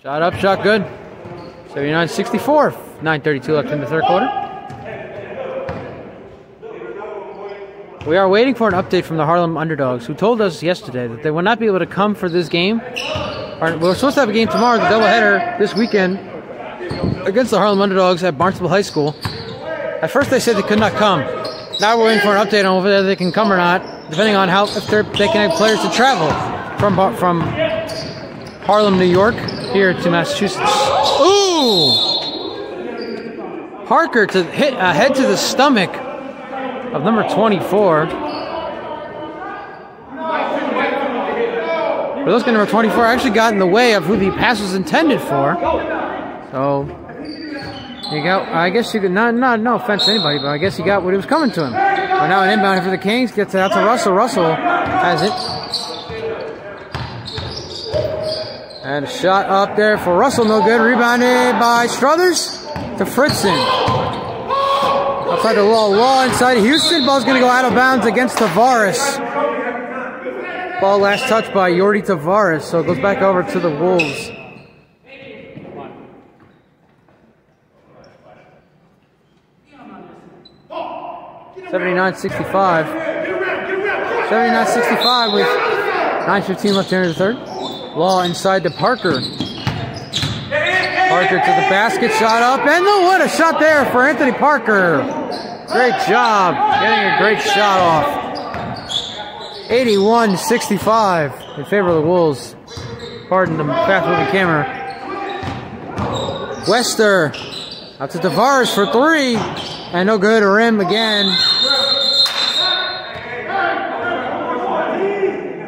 Shot up, shot good. 79-64. 9:32 left in the third quarter. We are waiting for an update from the Harlem Underdogs, who told us yesterday that they will not be able to come for this game. We're supposed to have a game tomorrow, the doubleheader this weekend, against the Harlem Underdogs at Barnstable High School. At first they said they could not come. Now we're waiting for an update on whether they can come or not, depending on if they can have players to travel from Harlem, New York, here to Massachusetts. Ooh! Parker to hit a head to the stomach of number 24. Berlusconi, number 24, actually got in the way of who the pass was intended for. So, you got, I guess you could, no offense to anybody, but I guess he got what it was coming to him. But now an inbound for the Kings, gets it out to Russell. Russell has it. And a shot up there for Russell, no good. Rebounded by Struthers to Fritzen. Outside the Law inside Houston. Ball's going to go out of bounds against Tavares. Ball last touched by Yordi Tavares, so it goes back over to the Wolves. $79-65. 79-65 with 9:15 left here in the third. Law inside to Parker. Parker to the basket, shot up, and what a shot there for Anthony Parker. Great job, getting a great shot off. 81-65 in favor of the Wolves. Pardon the fast-moving camera. Wester out to Tavares for 3, and no good. Rim again.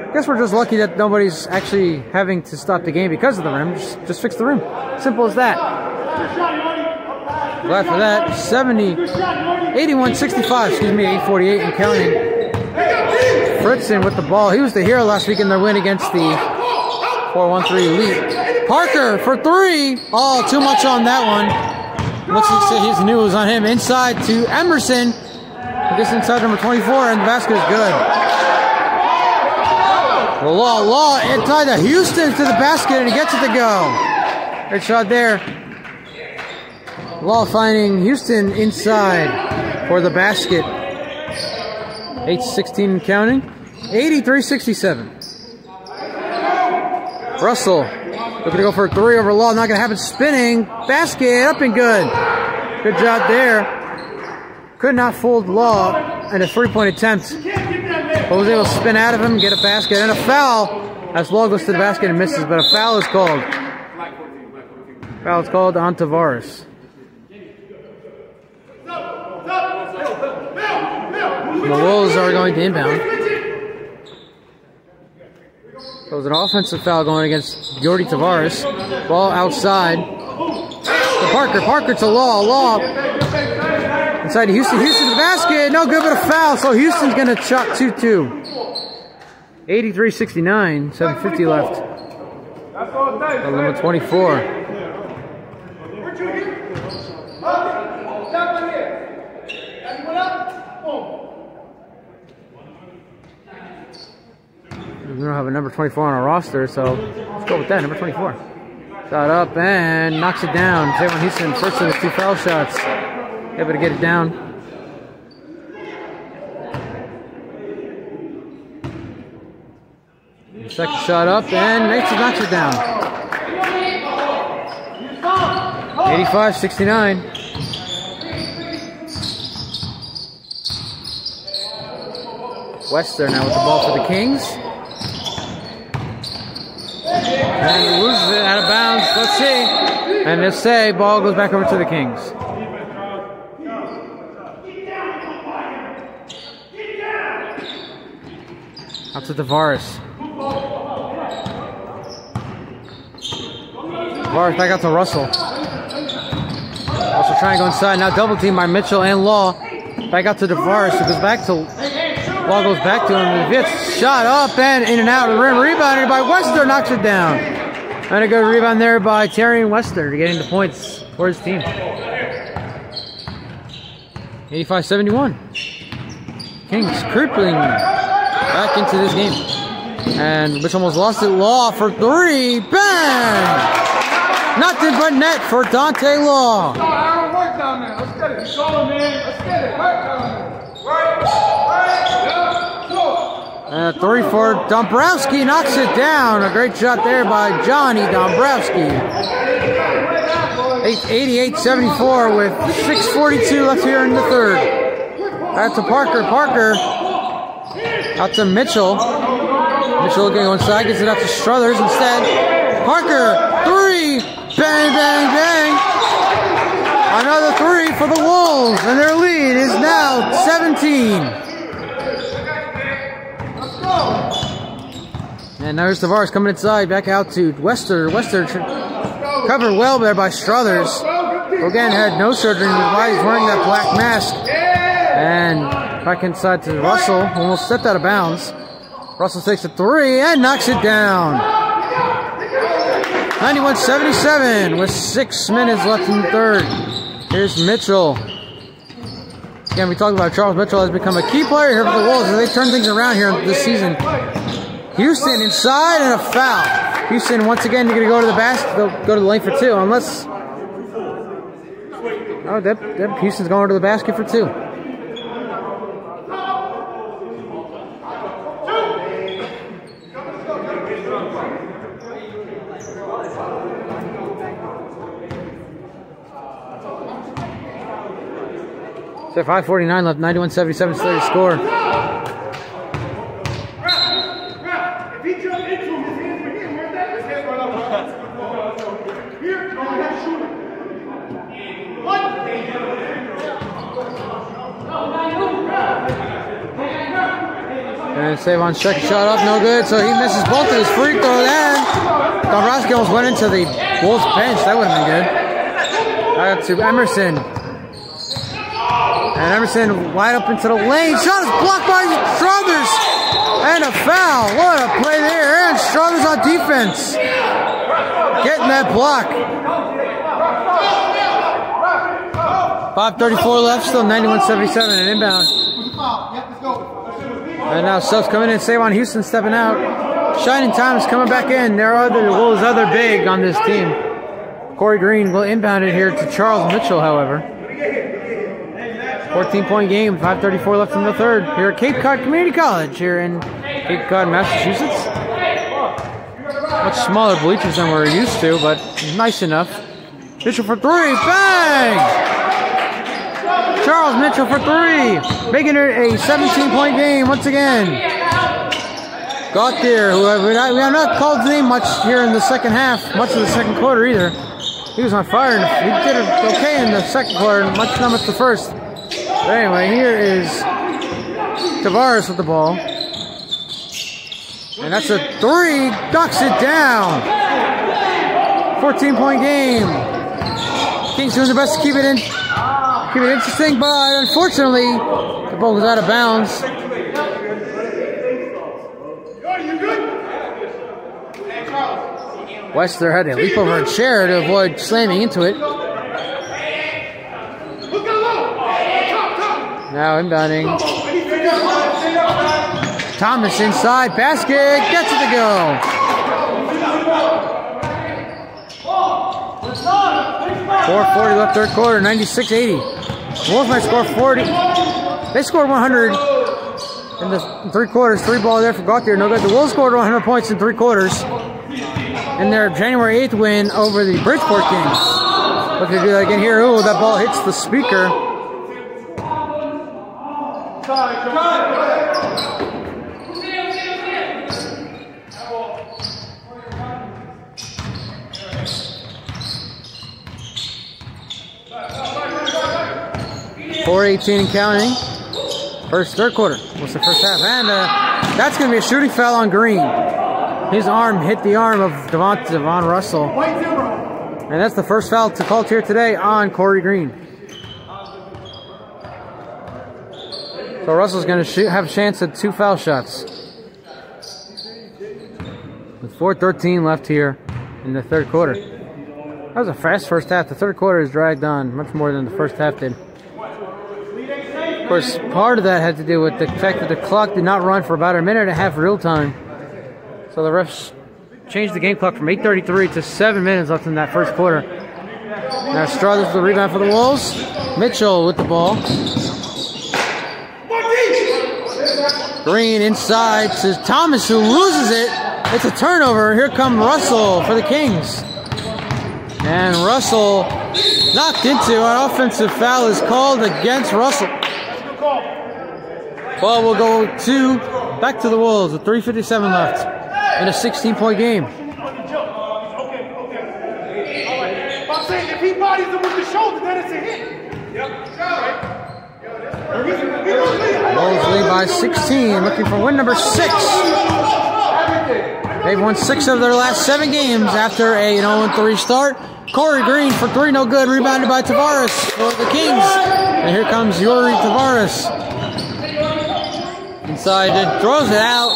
I guess we're just lucky that nobody's actually having to stop the game because of the rim. Just fix the rim. Simple as that. Glad for that. 81-65, excuse me, 8:48 and counting. Fritzen with the ball. He was the hero last week in their win against the 413 Elite. Parker for 3. Oh, too much on that one. Looks like he knew it was on him. Inside to Emerson. I guess inside number 24, and the basket is good. Law inside to Houston to the basket, and he gets it to go. Great shot there. Law finding Houston inside for the basket. 8:16 counting. 83-67. Russell looking to go for a three over Law. Not going to happen. Spinning. Basket. Up and good. Good job there. Could not fool Law in a three-point attempt. But was able to spin out of him, get a basket, and a foul. As Law goes to the basket and misses, but a foul is called. Foul is called on Tavares. The Wolves are going to inbound. So it's an offensive foul going against Yordi Tavares. Ball outside. To Parker. Parker to Law. Law inside to Houston. Houston to the basket. No good, but a foul. So Houston's going to shot 2-2. 83-69. 7:50 left. Number 24. We don't have a number 24 on our roster, so let's go with that. Number 24. Shot up and knocks it down. Javon Houston, first of the two foul shots. Able to get it down. Second shot up and knocks it down. 85-69. Wester now with the ball for the Kings. And he loses it out of bounds. Let's see. And they'll say ball goes back over to the Kings. Out to Tavares. Tavares back out to Russell. Russell trying to go inside. Now double team by Mitchell and Law. Back out to Tavares. It goes back to Law, goes back to him. He gets shot up and in and out of the rim. Rebounded by Wester, knocks it down. And a good rebound there by Terry Wester to get into points for his team. 85-71. Kings crippling back into this game. And Mitch almost lost it. Law for three. Bang! Nothing but net for Dante Law. Aaron, work down there. Let's get it. Show him, man. Let's get it. Work down there. And a three for Dombrowski, knocks it down. A great shot there by Johnny Dombrowski. 88-74 with 6:42 left here in the third. Back to Parker. Parker out to Mitchell. Mitchell looking inside, gets it out to Struthers instead. Parker, three, bang, bang, bang. Another three for the Wolves, and their lead is now 17. And now here's Tavares coming inside, back out to Wester. Wester covered well there by Struthers. Again, had no surgery in his body. He's wearing that black mask. And back inside to Russell, almost stepped out of bounds. Russell takes a three and knocks it down. 91-77 with 6 minutes left in the third. Here's Mitchell. Again, we talked about Charles Mitchell has become a key player here for the Wolves as they turn things around here this season. Houston inside and a foul. Houston once again going to go to the basket. They'll go to the lane for two unless. Oh, Houston's going to the basket for two. So 5:49 left, 91-77 still your score. If he jumped into him, his hands were here. Where's that? His hands went up. Here, no, that's shooting. What? And Savon's second shot up, no good. So he misses both of his free throws. And Dombrowski almost went into the Wolves bench. That would have been good. Back to Emerson. And Emerson wide up into the lane. Shot is blocked by Struthers. And a foul. What a play there. And Struthers on defense. Getting that block. 5:34 left. Still 91-77 and inbound. And now subs coming in. Savon Houston stepping out. Shining Thomas coming back in. There are the Wolves' other big on this team. Corey Green will inbound it here to Charles Mitchell, however. 14-point game, 5:34 left in the third. Here at Cape Cod Community College, here in Cape Cod, Massachusetts. Much smaller bleachers than we're used to, but nice enough. Mitchell for three, bang! Charles Mitchell for three, making it a 17-point game once again. Gauthier, who we have not called his name much here in the second half, much of the second quarter either. He was on fire, and he did okay in the second quarter, not much the first. But anyway, here is Tavares with the ball. And that's a three, ducks it down. 14-point game. Kings doing their best to keep it interesting, but unfortunately, the ball goes out of bounds. Wester had to leap over a chair to avoid slamming into it. Now inbounding. Thomas inside, basket, gets it to go. 4:40 left third quarter, 96-80. Wolves might score 40. They scored 100 in the 3 quarters. 3 ball there for Gauthier, no good. The Wolves scored 100 points in 3 quarters in their January 8th win over the Bridgeport Kings. Looking to do that again here. Ooh, that ball hits the speaker. .4:18 and counting. Third quarter. What's the first half? And that's going to be a shooting foul on Green. His arm hit the arm of Devon Russell. And that's the first foul to call here today on Corey Green. So Russell's going to have a chance at 2 foul shots. With 4:13 left here in the third quarter. That was a fast first half. The third quarter has dragged on much more than the first half did. Of course, part of that had to do with the fact that the clock did not run for about a minute and a half real time. So the refs changed the game clock from 8:33 to 7 minutes left in that first quarter. Now Struthers with the rebound for the Wolves. Mitchell with the ball. Green inside to Thomas, who loses it. It's a turnover. Here comes Russell for the Kings. And Russell knocked into an offensive foul is called against Russell. Ball will go back to the Wolves with 3:57 left in a 16-point game. I'm saying if he bodies him with the shoulder, then it's a hit. Wolves lead by 16, looking for win number 6. They've won 6 of their last 7 games after a 0-3 start. Corey Green for 3, no good. Rebounded by Tavares for the Kings. And here comes Yuri Tavares. Inside, and throws it out.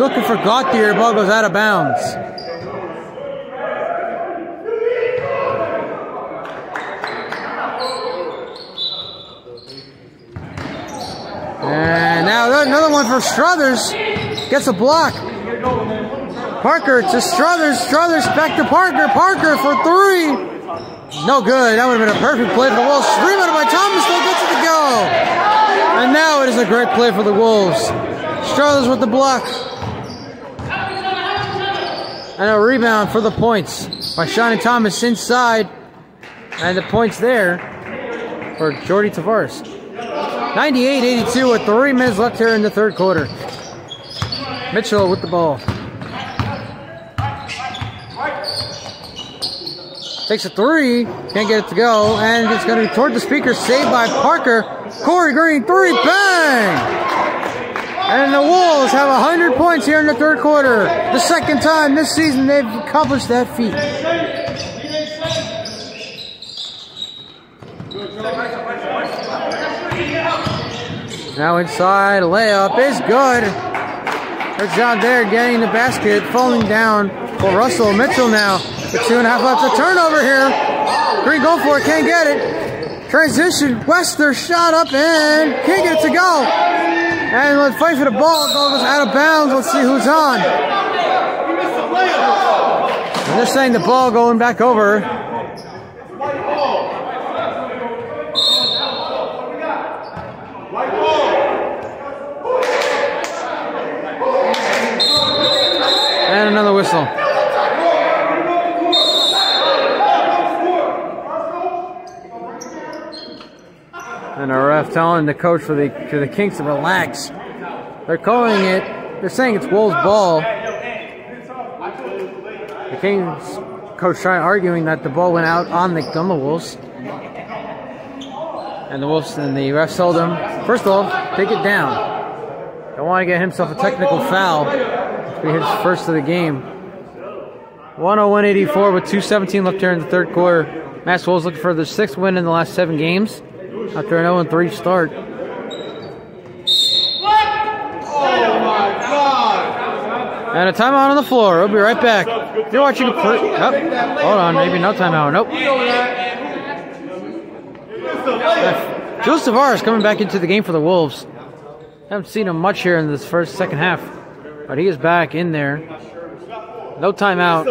Looking for Gauthier. The ball goes out of bounds. And now another one for Struthers. Gets a block. Parker to Struthers. Struthers back to Parker. Parker for 3. No good. That would have been a perfect play for the Wolves. Rebounded by Thomas. Still gets it to go. And now it is a great play for the Wolves. Struthers with the block. And a rebound for the points by Shawnee Thomas inside. And the points there for Jordy Tavares. 98-82 with 3 minutes left here in the third quarter. Mitchell with the ball. Takes a 3, can't get it to go, and it's going to be toward the speaker, saved by Parker. Corey Green, 3, bang! And the Wolves have 100 points here in the third quarter. The second time this season they've accomplished that feat. Now inside, a layup is good. There's John there getting the basket, falling down for Russell. Mitchell now. With 2.5 left, a turnover here. Green going for it, can't get it. Transition, Wester shot up and can't get it to go. And let's fight for the ball. Ball goes out of bounds. Let's see who's on. And they're saying the ball going back over ref telling the coach for the Kings to relax. They're calling it. They're saying it's Wolves' ball. The Kings coach arguing that the ball went out on the Wolves. And the Wolves and the refs told him, first of all, take it down. Don't want to get himself a technical foul. He hits first of the game. 101-84 with 2:17 left here in the third quarter. Mass Wolves looking for their 6th win in the last 7 games after an 0-3 start. Oh my God! And a timeout on the floor. We'll be right back. You're watching. Hold on, maybe no timeout. Nope. Jules Tavares coming back into the game for the Wolves. Haven't seen him much here in this second half, but he is back in there. No timeout.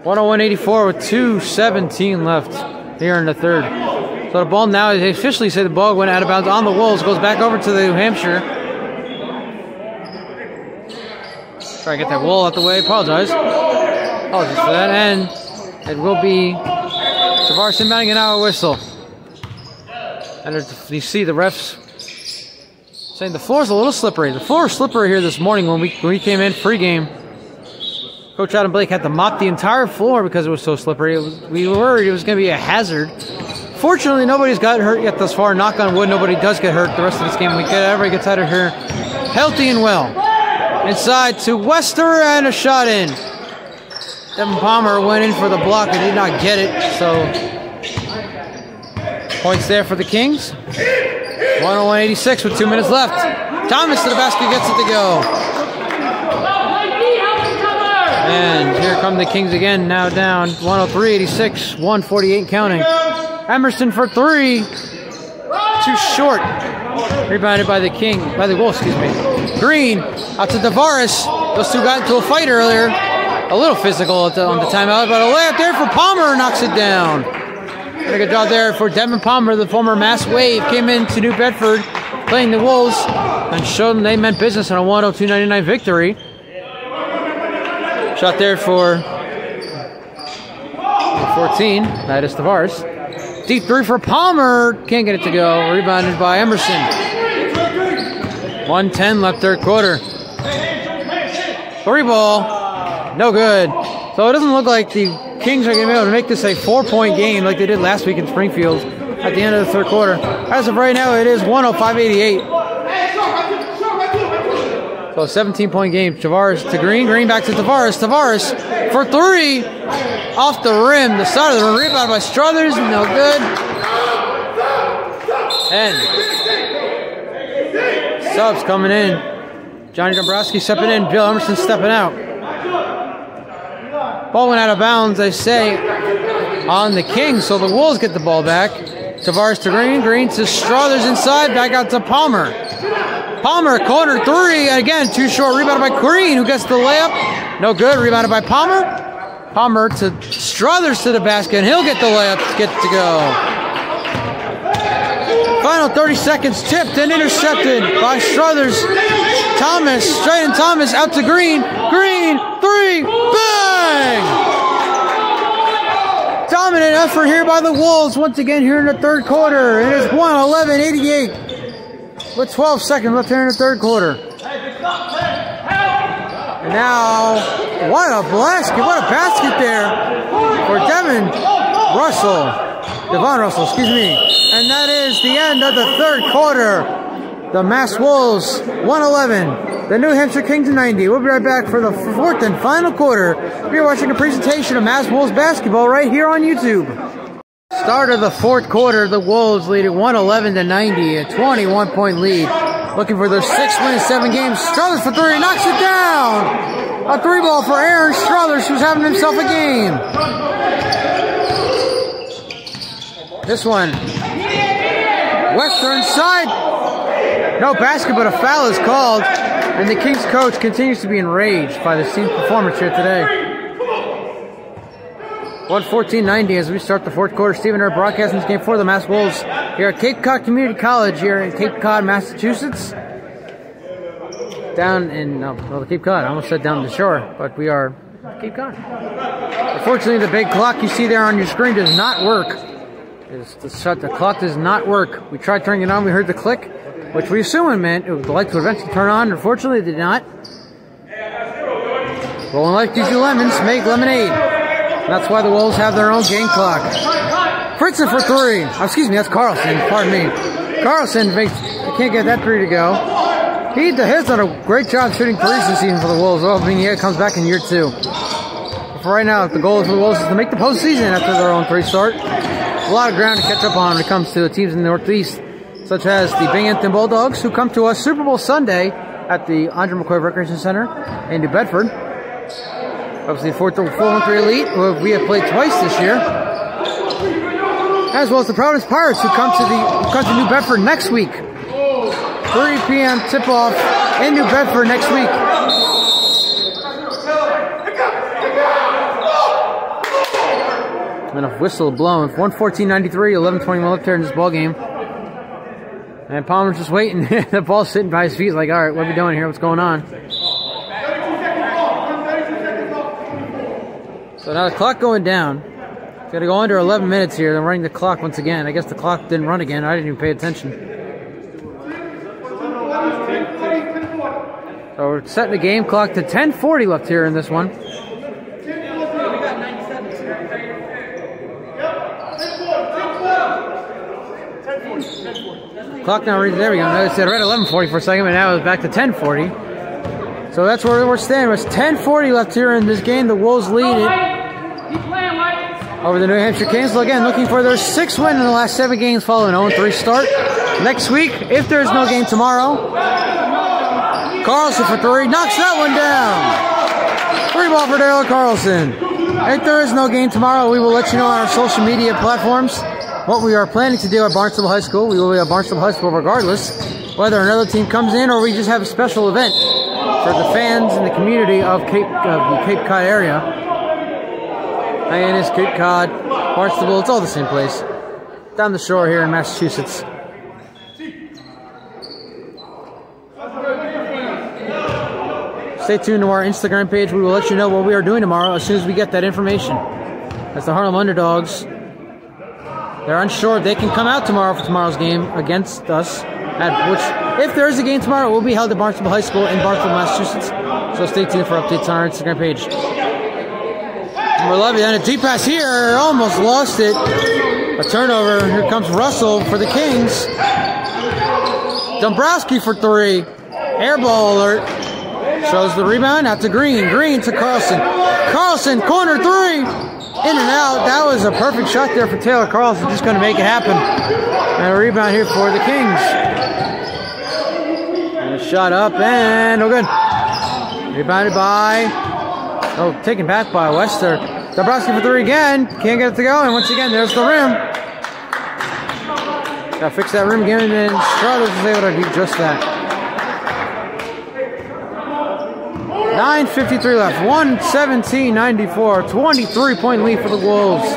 101-84 with 2:17 left here in the third. So the ball now, they officially say the ball went out of bounds on the Wolves. Goes back over to the New Hampshire. Try to get that wall out the way. Apologize for that. And it will be Tavares inbounding an hour whistle. And you see the refs saying the floor's a little slippery. The floor was slippery here this morning when we came in pregame. Coach Adam Blake had to mop the entire floor because it was so slippery. We were worried it was going to be a hazard. Fortunately, nobody's gotten hurt yet thus far. Knock on wood, nobody does get hurt the rest of this game. Everybody gets out of here healthy and well. Inside to Wester and a shot in. Devin Palmer went in for the block and did not get it. So points there for the Kings. 101-86 with 2 minutes left. Thomas to the basket, gets it to go. And here come the Kings again, now down 103-86, 148 counting. Emerson for 3. Too short. Rebounded by the Wolves, excuse me. Green out to Tavares. Those two got into a fight earlier. A little physical on the timeout, but a layup there for Palmer knocks it down. Did a good job there for Devin Palmer, the former Mass Wave. Came into New Bedford playing the Wolves and showed them they meant business in a 102-99 victory. Shot there for 14. That is Tavares. Deep 3 for Palmer. Can't get it to go. Rebounded by Emerson. 1:10 left third quarter. 3 ball. No good. So it doesn't look like the Kings are going to be able to make this a 4-point game like they did last week in Springfield at the end of the third quarter. As of right now, it is 105-88. So a 17-point game. Tavares to Green. Green back to Tavares. Tavares for 3. Off the rim. The side of the rim. Rebound by Struthers. No good. And subs coming in. Johnny Dombrowski stepping in. Bill Emerson stepping out. Ball went out of bounds, they say, on the Kings. So the Wolves get the ball back. Tavares to Green. Green to Struthers inside. Back out to Palmer. Palmer, corner 3. Again, too short. Rebounded by Green, who gets the layup. No good. Rebounded by Palmer. Palmer to Struthers to the basket, and he'll get the layup to get to go. Final 30 seconds. Tipped and intercepted by Struthers. Thomas, straight in Thomas, out to Green. Green, 3. Bang! Dominant effort here by the Wolves once again here in the third quarter. It is 111-88. With 12 seconds left here in the third quarter. And now, what a basket there for Devon Russell, excuse me. And that is the end of the third quarter. The Mass Wolves 111, the New Hampshire Kings 90. We'll be right back for the 4th and final quarter. You're watching a presentation of Mass Wolves basketball right here on YouTube. Start of the fourth quarter, the Wolves lead at 111-90, a 21-point lead. Looking for their 6th win in 7 games. Struthers for 3, knocks it down. A 3 ball for Aaron Struthers, who's having himself a game. This one, Wester inside. No basket, but a foul is called. And the Kings coach continues to be enraged by the team's performance here today. 114-90 as we start the fourth quarter. Stephen Earp broadcasting this game for the Mass Wolves here at Cape Cod Community College here in Cape Cod, Massachusetts. Down in, the Cape Cod. I almost said down the shore, but we are Cape Cod. Unfortunately, the big clock you see there on your screen does not work. The clock does not work. We tried turning it on, we heard the click, which we assume it meant the light would eventually turn on. Unfortunately, it did not. Rolling like these two lemons make lemonade. That's why the Wolves have their own game clock. Fritzen for 3. Oh, excuse me, that's Carlson. Pardon me. Carlson can't get that 3 to go. He has done a great job shooting threes this season for the Wolves. Well, I mean, he comes back in year 2. But for right now, the goal for the Wolves is to make the postseason after their own 3 start. A lot of ground to catch up on when it comes to the teams in the Northeast, such as the Binghamton Bulldogs, who come to us Super Bowl Sunday at the Andre McCoy Recreation Center in New Bedford. Obviously, the 4-1-3 Elite, who we have played twice this year, as well as the Providence Pirates, who come to New Bedford next week. 3 p.m. tip-off in New Bedford next week. And a whistle blown. 114-93, 11:21 left here in this ball game. And Palmer's just waiting. The ball's sitting by his feet. Like, all right, what are we doing here? What's going on? So now the clock going down. It's got to go under 11 minutes here. They're running the clock once again. I guess the clock didn't run again. I didn't even pay attention. So we're setting the game clock to 10:40 left here in this one. Clock now reads, there we go. I said right at 11:40 for a second, but now it's back to 10:40. So that's where we're standing. It's 10:40 left here in this game. The Wolves lead it over the New Hampshire Kings. So again, looking for their 6th win in the last 7 games following an 0-3 start. Next week, if there's no game tomorrow, Carlson for 3, knocks that one down. 3 ball for Daryl Carlson. If there is no game tomorrow, we will let you know on our social media platforms what we are planning to do at Barnstable High School. We will be at Barnstable High School regardless, whether another team comes in or we just have a special event for the fans in the community of the Cape Cod area. Hyannis, Cape Cod, Barnstable, it's all the same place. Down the shore here in Massachusetts. Stay tuned to our Instagram page. We will let you know what we are doing tomorrow as soon as we get that information. As the Harlem Underdogs, they're unsure if they can come out tomorrow for tomorrow's game against us. Which, if there is a game tomorrow, it will be held at Barnstable High School in Barnstable, Massachusetts. So stay tuned for updates on our Instagram page. Number 11, and a deep pass here, almost lost it. A turnover. Here comes Russell for the Kings. Dombrowski for 3. Air ball alert. Shows the rebound out to Green. Green to Carlson. Carlson, corner 3. In and out. That was a perfect shot there for Taylor Carlson. Just going to make it happen. And a rebound here for the Kings. And a shot up and no good. Rebounded by... Oh, taken back by Wester. Dombrowski for 3 again. Can't get it to go. And once again, there's the rim. Got to fix that rim again. And Struthers is able to do just that. 9:53 left. 117-94. 23-point lead for the Wolves.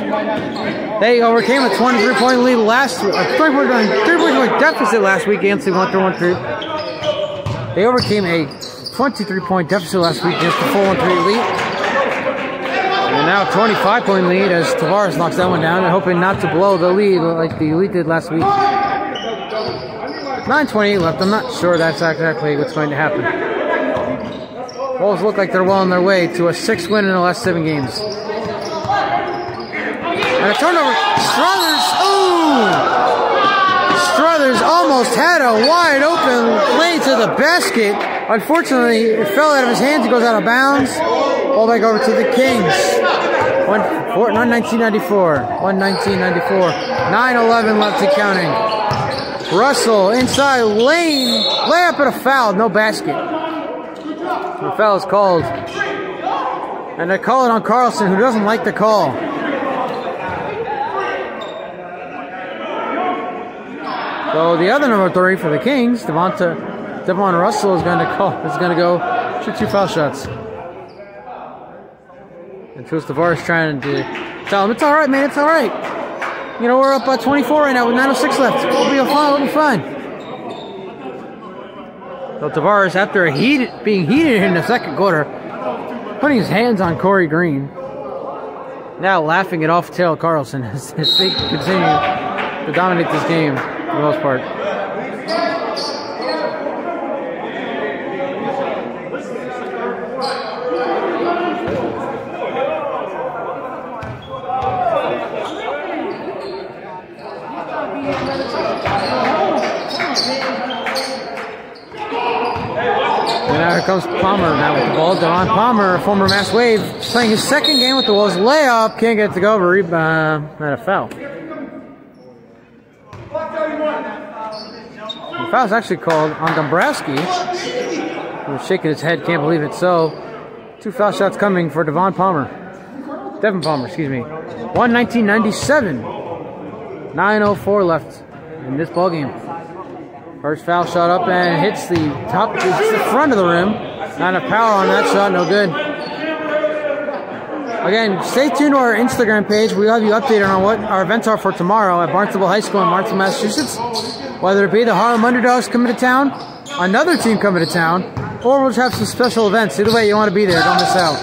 They overcame a 23-point lead last week. A 3-point deficit last week against the 1-3. They overcame a 23-point deficit last week against the 4-1-3 Elite. And now a 25-point lead as Tavares knocks that one down and hoping not to blow the lead like the Elite did last week. 9:28 left. I'm not sure that's exactly what's going to happen. Wolves look like they're well on their way to a 6th win in the last 7 games. And a turnover. Struthers. Ooh! Struthers almost had a wide open lane to the basket. Unfortunately, it fell out of his hands. It goes out of bounds. Ball back over to the Kings. 119-94. 119-94. 9:11 left and counting. Russell inside lane. Layup and a foul. No basket. The foul is called. And they call it on Carlson, who doesn't like the call. So the other number 3 for the Kings, Devon Russell, is going to go shoot 2 foul shots. And Tris Tavares trying to tell him, it's all right, man, it's all right. You know, we're up by 24 right now with 9:06 left. We'll be fine. So Tavares, after being heated in the second quarter, putting his hands on Corey Green. Now laughing it off Taylor Carlson as they continue to dominate this game for the most part. Now here comes Palmer now with the ball. Devon Palmer, a former Mass Wave, playing his second game with the Wolves. Layup, can't get it to go over. Not a foul. The foul's actually called on Dombrowski. He was shaking his head, can't believe it. So, 2 foul shots coming for Devon Palmer. Devin Palmer, excuse me. 1-19-97. 9:04 left in this ball game. First foul shot up and hits the top, it's the front of the rim. Not enough power on that shot, no good. Again, stay tuned to our Instagram page. We'll have you updated on what our events are for tomorrow at Barnstable High School in Barnstable, Massachusetts. Whether it be the Harlem Underdogs coming to town, another team coming to town, or we'll just have some special events. Either way, you want to be there, don't miss out.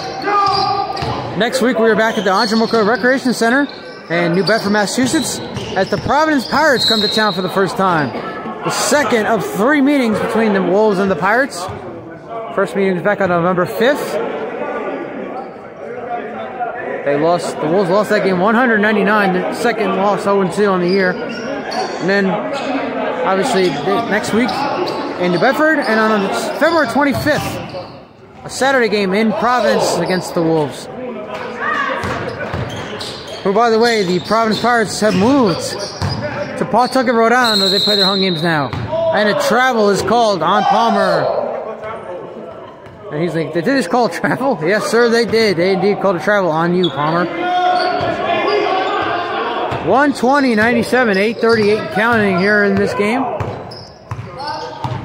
Next week, we are back at the Andre McCoy Recreation Center in New Bedford, Massachusetts, as the Providence Pirates come to town for the first time. The second of 3 meetings between the Wolves and the Pirates. First meeting was back on November 5th. The Wolves lost that game 199, the second loss 0-2 on the year. And then, obviously, next week in New Bedford, and on February 25th, a Saturday game in Providence against the Wolves. Who, by the way, the Providence Pirates have moved to Pawtucket, Rhode Island, where they play their home games now. And a travel is called on Palmer. And he's like, they did this call travel? Yes, sir, they did. They indeed called a travel on you, Palmer. 120-97, 8:38 counting here in this game.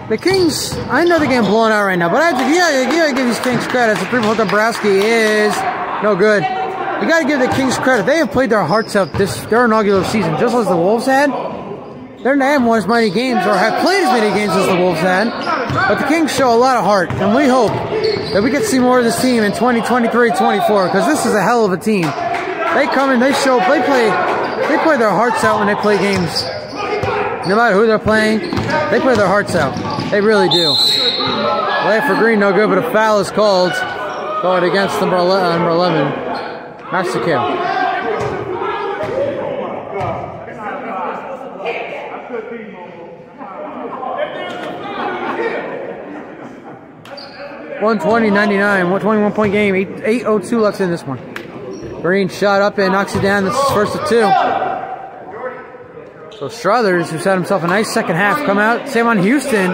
The Kings, I know the game blowing out right now, but I have to, you gotta give these Kings credit. The 3-point Dombrowski is no good. You got to give the Kings credit. They have played their hearts out their inaugural season, just as the Wolves had. They haven't won as many games or have played as many games as the Wolves had. But the Kings show a lot of heart, and we hope that we get to see more of this team in 2023-24, because this is a hell of a team. They come in, they play their hearts out when they play games. No matter who they're playing, they play their hearts out. They really do. Lay for Green, no good, but a foul is called. Going against number 11. Mastico. $120-99, 121-point game, 8:02 left in this one. Green shot up and knocks it down. This is first of 2. So Struthers, who's had himself a nice second half, come out. Same on Houston,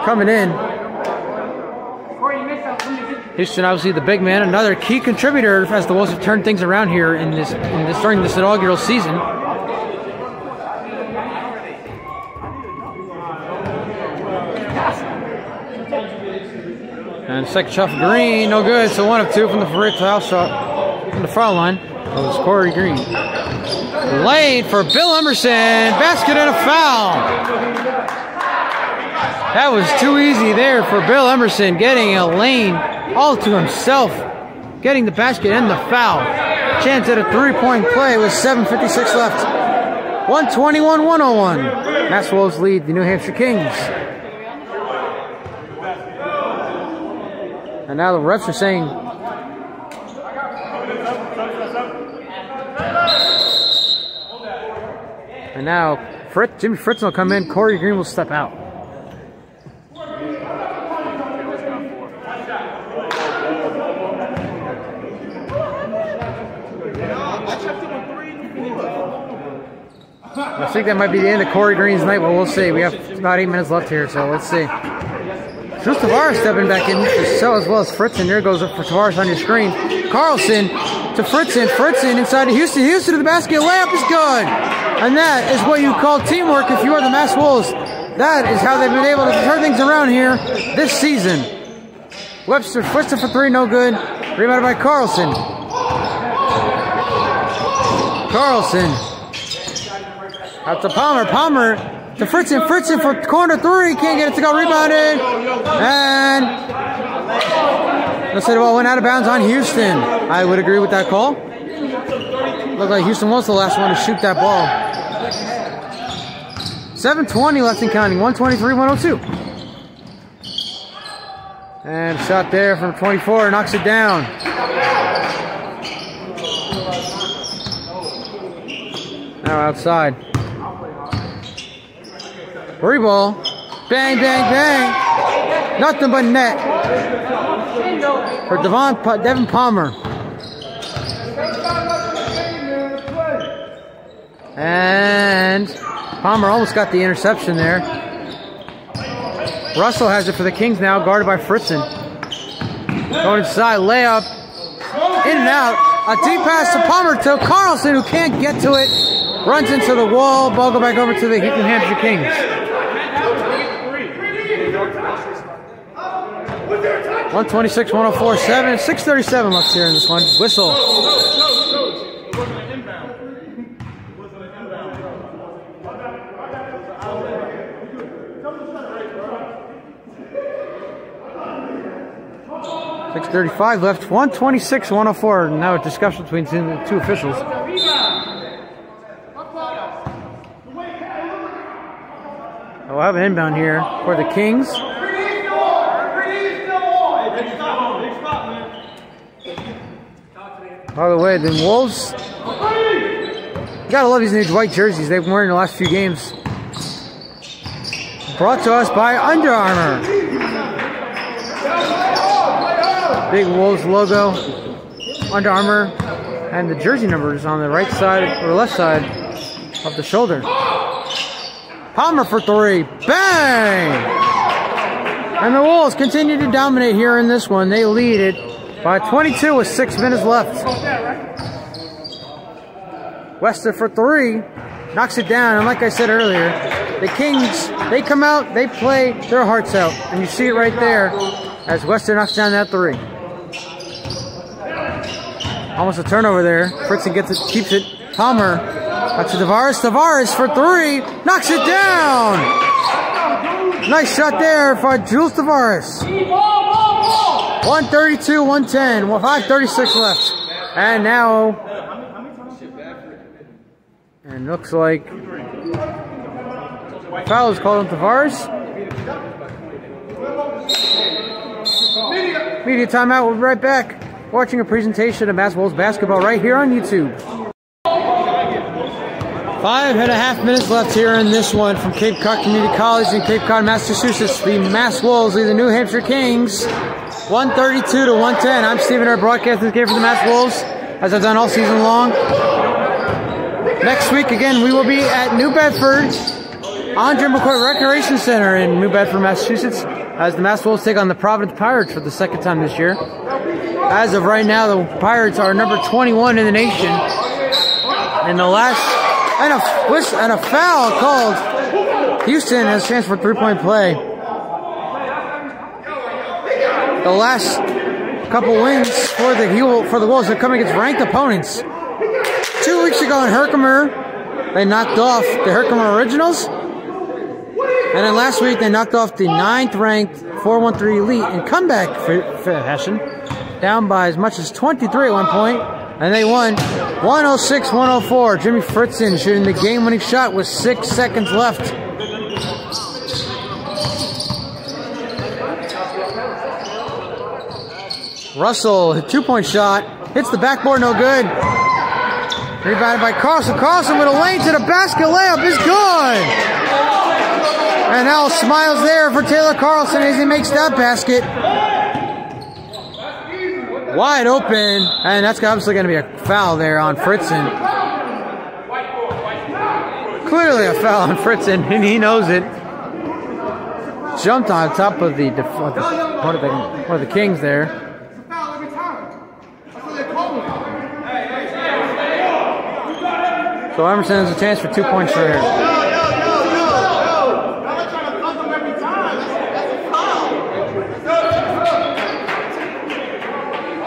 coming in. Houston, obviously the big man, another key contributor as the Wolves have turned things around here during this inaugural season. And second shot for Green, no good. So 1 of 2 from the foul shot from the foul line. That was Corey Green. Lane for Bill Emerson, basket and a foul. That was too easy there for Bill Emerson, getting a lane all to himself, getting the basket and the foul. Chance at a 3-point play with 7:56 left. 121-101. Mass Wolves lead the New Hampshire Kings. And now the refs are saying, and now Jimmy Fritzen will come in, Corey Green will step out. I think that might be the end of Corey Green's night, but we'll see. We have about 8 minutes left here, so let's see. Drew Tavares stepping back in as well as Fritzen. There goes up for Tavares on your screen. Carlson to Fritzen. Fritzen inside to Houston. Houston to the basket. Layup is good. And that is what you call teamwork if you are the Mass Wolves. That is how they've been able to turn things around here this season. Webster, Fritzen for 3, no good. Rebounded by Carlson. Carlson. Out to Palmer. Palmer to Fritzen. Fritzen for corner 3. Can't get it to go. Rebounded. And let's say the ball went out of bounds on Houston. I would agree with that call. Looked like Houston was the last one to shoot that ball. 7:20 left and counting. 123-102. And a shot there from 24. Knocks it down. Now outside. Free ball. Bang, bang, bang. Nothing but net. For Devin Palmer. And Palmer almost got the interception there. Russell has it for the Kings now, guarded by Fritzen. Going inside, layup. In and out. A deep pass to Palmer to Carlson, who can't get to it. Runs into the wall. Ball go back over to the New Hampshire Kings. 126-104, 6:37 left here in this one. Whistle. .35 left, 126-104. Now a discussion between the two officials. We'll have an inbound here for the Kings. By the way, the Wolves, you gotta love these new white jerseys they've been wearing the last few games. Brought to us by Under Armour. Big Wolves logo, Under Armour, and the jersey numbers on the right side or left side of the shoulder. Palmer for three. Bang! And the Wolves continue to dominate here in this one. They lead it by 22 with 6 minutes left. Wester for three. Knocks it down. And like I said earlier, the Kings, they come out, they play their hearts out. And you see it right there as Wester knocks down that three. Almost a turnover there. Fritzen gets it, keeps it. Palmer. Back to Tavares. Tavares for three. Knocks it down. Nice shot there by Jules Tavares. 132-110. 5:36 left. And now, and looks like foul is called on Tavares. Media timeout. We'll be right back. Watching a presentation of Mass Wolves basketball right here on YouTube. 5.5 minutes left here in this one from Cape Cod Community College in Cape Cod, Massachusetts. The Mass Wolves lead the New Hampshire Kings 132-110. I'm Stephen Earl, broadcasting this game for the Mass Wolves, as I've done all season long. Next week, again, we will be at New Bedford, Andre McCoy Recreation Center in New Bedford, Massachusetts, as the Mass Wolves take on the Providence Pirates for the second time this year. As of right now, the Pirates are number 21 in the nation. And the last, and a foul called. Houston has a chance for three-point play. The last couple wins for the Wolves are coming against ranked opponents. 2 weeks ago in Herkimer, they knocked off the Herkimer Originals. And then last week, they knocked off the 9th-ranked 413 Elite in comeback fashion, down by as much as 23 at one point, and they won 106-104. Jimmy Fritzen shooting the game-winning shot with 6 seconds left. Russell, a 2-point shot, hits the backboard, no good. Rebounded by Carlson. Carlson with a lane to the basket, layup is good. And now smiles there for Taylor Carlson as he makes that basket. Wide open, and that's obviously going to be a foul there on Fritzen. Clearly a foul on Fritzen, and he knows it. Jumped on top of one of the Kings there. So Emerson has a chance for 2 points right here.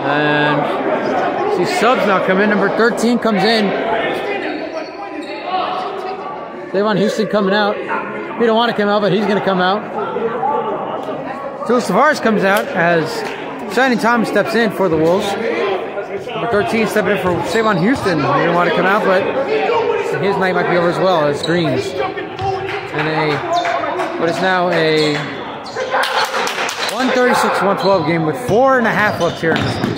And see subs now come in. Number 13 comes in. Davon Houston coming out. He don't want to come out, but he's going to come out. Jules Tavares comes out as Shining Thomas steps in for the Wolves. Number 13 stepping in for Savon Houston. He didn't want to come out, but his night might be over as well as Greens. And what is now a 136-112 game with 4.5 left here in this one.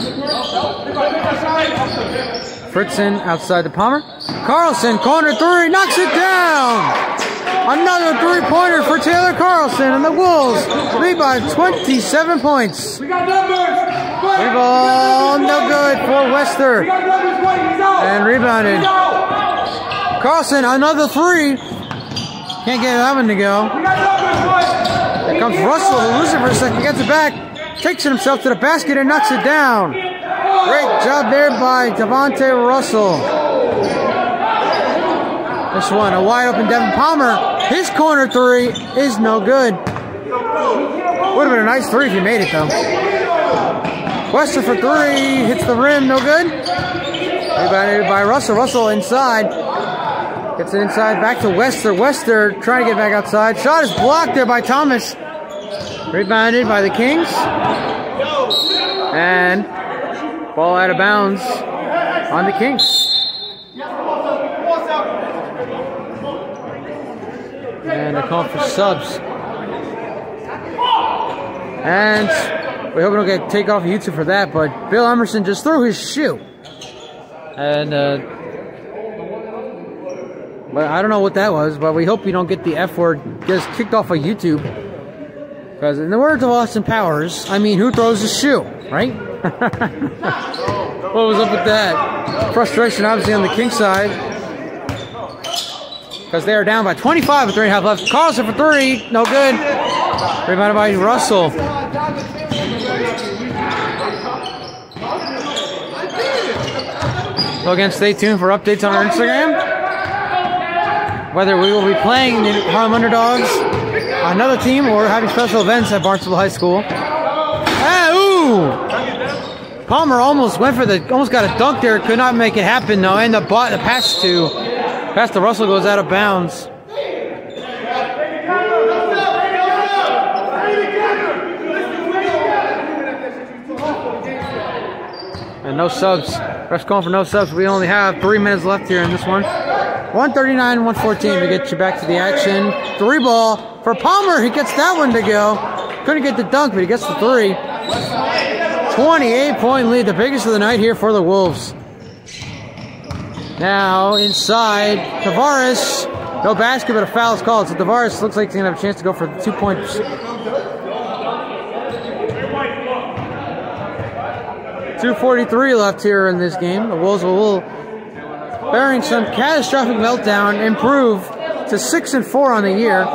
Fritzen outside the Palmer. Carlson, corner three, knocks it down! Another three-pointer for Taylor Carlson, and the Wolves lead by 27 points. We got numbers! Three ball, no good for Wester. And rebounded. Carlson, another three. Can't get that one to go. Here comes Russell, who loses it for a second, gets it back, takes it himself to the basket and knocks it down. Great job there by Devontae Russell. This one, a wide open Devin Palmer. His corner three is no good. Would have been a nice three if he made it though. Wester for three, hits the rim, no good. Rebounded by Russell. Russell inside. Gets it inside, back to Wester. Wester trying to get back outside. Shot is blocked there by Thomas. Rebounded by the Kings. And ball out of bounds on the Kings. And they're calling for subs. And we hope we don't get take off of YouTube for that, but Bill Emerson just threw his shoe. And but I don't know what that was, but we hope we don't get the F word just kicked off of YouTube. Because in the words of Austin Powers, I mean, who throws a shoe, right? What was up with that? Frustration, obviously, on the King side. Because they are down by 25 with 3.5 left. Carlson for three, no good. Rebounded by Russell. So again, stay tuned for updates on our Instagram. Whether we will be playing the Harlem Underdogs, another team, or having special events at Barnstable High School. Ah, ooh! Palmer almost went for almost got a dunk there, could not make it happen though, and the pass to Russell goes out of bounds. And no subs. Ref's calling for no subs. We only have 3 minutes left here in this one. 139-114 to get you back to the action. Three ball for Palmer. He gets that one to go. Couldn't get the dunk, but he gets the three. 28-point lead, the biggest of the night here for the Wolves. Now inside, Tavares. No basket, but a foul is called. So Tavares looks like he's going to have a chance to go for the 2 points. 2:43 left here in this game. The Wolves will, bearing some catastrophic meltdown, improve to 6-4 on the year.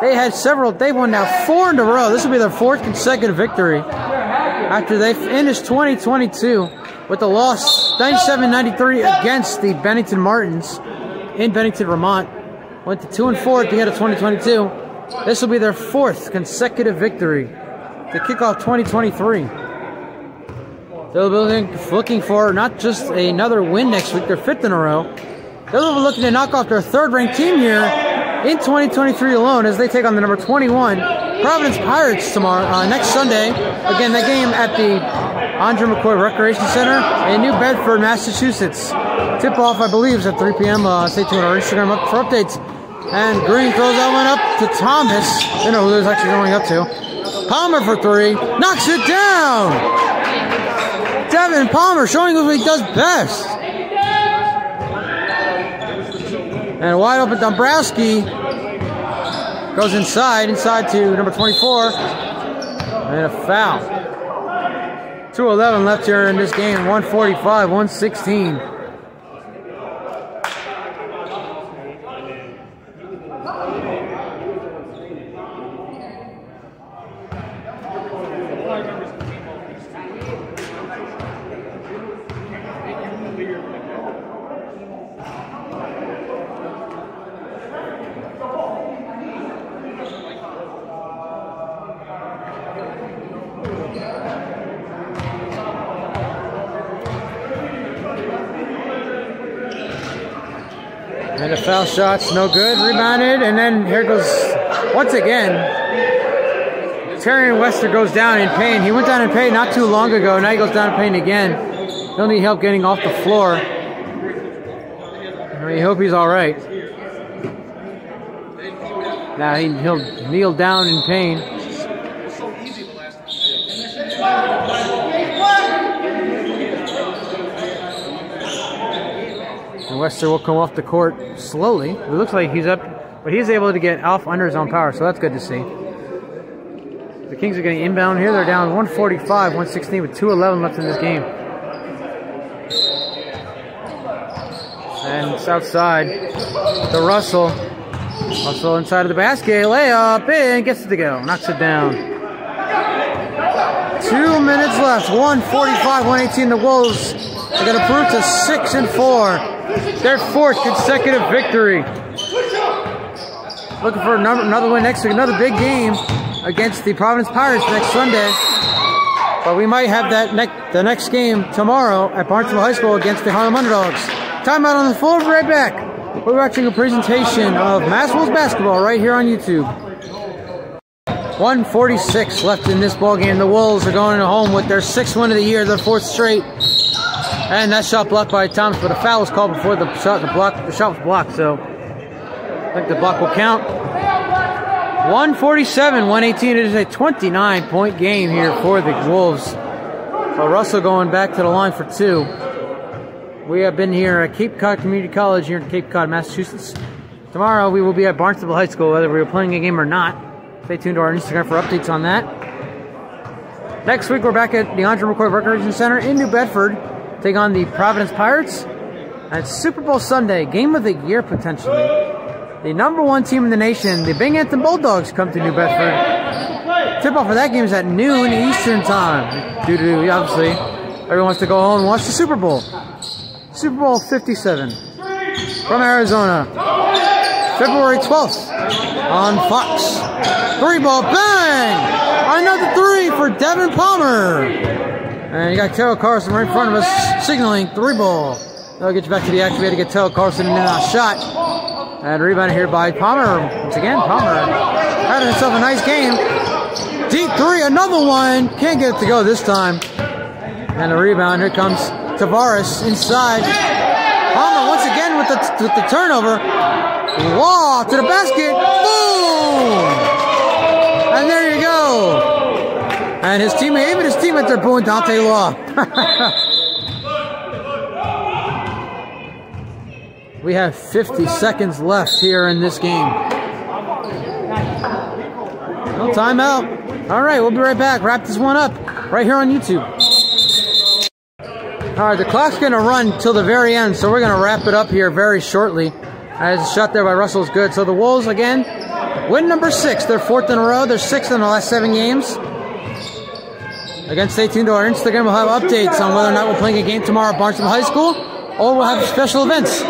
They had they won now 4 in a row. This will be their 4th consecutive victory after they finished 2022 with a loss 97-93 against the Bennington Martins in Bennington, Vermont. Went to 2-4 at the end of 2022. This will be their 4th consecutive victory to kick off 2023. They'll be looking for not just another win next week, their 5th in a row. They'll be looking to knock off their 3rd-ranked team here in 2023 alone as they take on the number 21 Providence Pirates tomorrow, next Sunday. Again, that game at the Andre McCoy Recreation Center in New Bedford, Massachusetts. Tip-off, I believe, is at 3 p.m. Stay tuned on our Instagram for updates. And Green throws that one up to Thomas. I don't know who they're actually going up to. Palmer for three. Knocks it down! Devin Palmer showing us what he does best. And wide open Dombrowski goes inside to number 24. And a foul. 2:11 left here in this game. 145, 116. And the foul shot's no good. Rebounded, and then here goes once again Terrion Wester goes down in pain. He went down in pain not too long ago. Now he goes down in pain again. He'll need help getting off the floor. I hope he's all right. Now he'll kneel down in pain. And Wester will come off the court slowly. It looks like he's up, but he's able to get off under his own power, so that's good to see. The Kings are getting inbound here. They're down 145, 116 with 2:11 left in this game. And it's outside to Russell. Russell inside of the basket. Layup in. Gets it to go. Knocks it down. 2 minutes left. 145, 118. The Wolves are going to prove to 6-4. Their fourth consecutive victory. Looking for another win next week. Another big game against the Providence Pirates next Sunday. But we might have the next game tomorrow at Barnstable High School against the Harlem Underdogs. Timeout on the floor. We'll be right back. We're watching a presentation of Mass Wolves basketball right here on YouTube. 1:46 left in this ball game. The Wolves are going home with their 6th win of the year, their 4th straight. And that shot blocked by Thomas, but a foul was called before the shot was blocked, so I think the block will count. 147, 118. It is a 29-point game here for the Wolves. So Russell going back to the line for 2. We have been here at Cape Cod Community College here in Cape Cod, Massachusetts. Tomorrow we will be at Barnstable High School, whether we are playing a game or not. Stay tuned to our Instagram for updates on that. Next week we're back at the Andre McCoy Recreation Center in New Bedford, take on the Providence Pirates. And it's Super Bowl Sunday, game of the year potentially. The #1 team in the nation, the Binghamton Bulldogs, come to New Bedford. Tip-off for that game is at noon Eastern time. Due to, obviously, everyone wants to go home and watch the Super Bowl. Super Bowl 57 from Arizona. February 12th on Fox. 3-ball, bang! Another 3 for Devin Palmer. And you got Terrell Carson right in front of us, signaling 3-ball. That'll get you back to the action. We had to get Terrell Carson in that shot. And rebounded here by Palmer. Once again, Palmer having himself a nice game. Deep 3, another one. Can't get it to go this time. And the rebound, here comes Tavares inside. Palmer once again with the turnover. Law to the basket. Boom! And there you go. And his teammate, even his teammate, they're booing Dante Law. We have 50 seconds left here in this game. No timeout. All right, we'll be right back. Wrap this one up right here on YouTube. All right, the clock's going to run till the very end, so we're going to wrap it up here very shortly. As a shot there by Russell is good. So the Wolves, again, win number 6. They're 4th in a row. They're 6th in the last 7 games. Again, stay tuned to our Instagram. We'll have updates on whether or not we're playing a game tomorrow at Barnstable High School, or we'll have special events.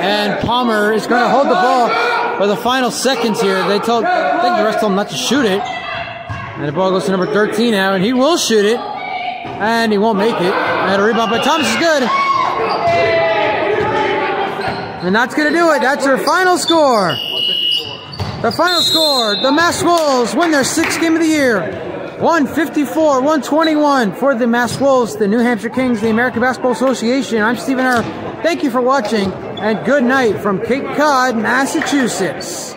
And Palmer is going to hold the ball for the final seconds here. I think the rest told him not to shoot it. And the ball goes to number 13 now, and he will shoot it. And he won't make it. And a rebound by Thomas is good. And that's going to do it. That's your final score. The final score, the Mass Wolves win their 6th game of the year. 154-121 for the Mass Wolves, the New Hampshire Kings, the American Basketball Association. I'm Stephen Herr. Thank you for watching, and good night from Cape Cod, Massachusetts.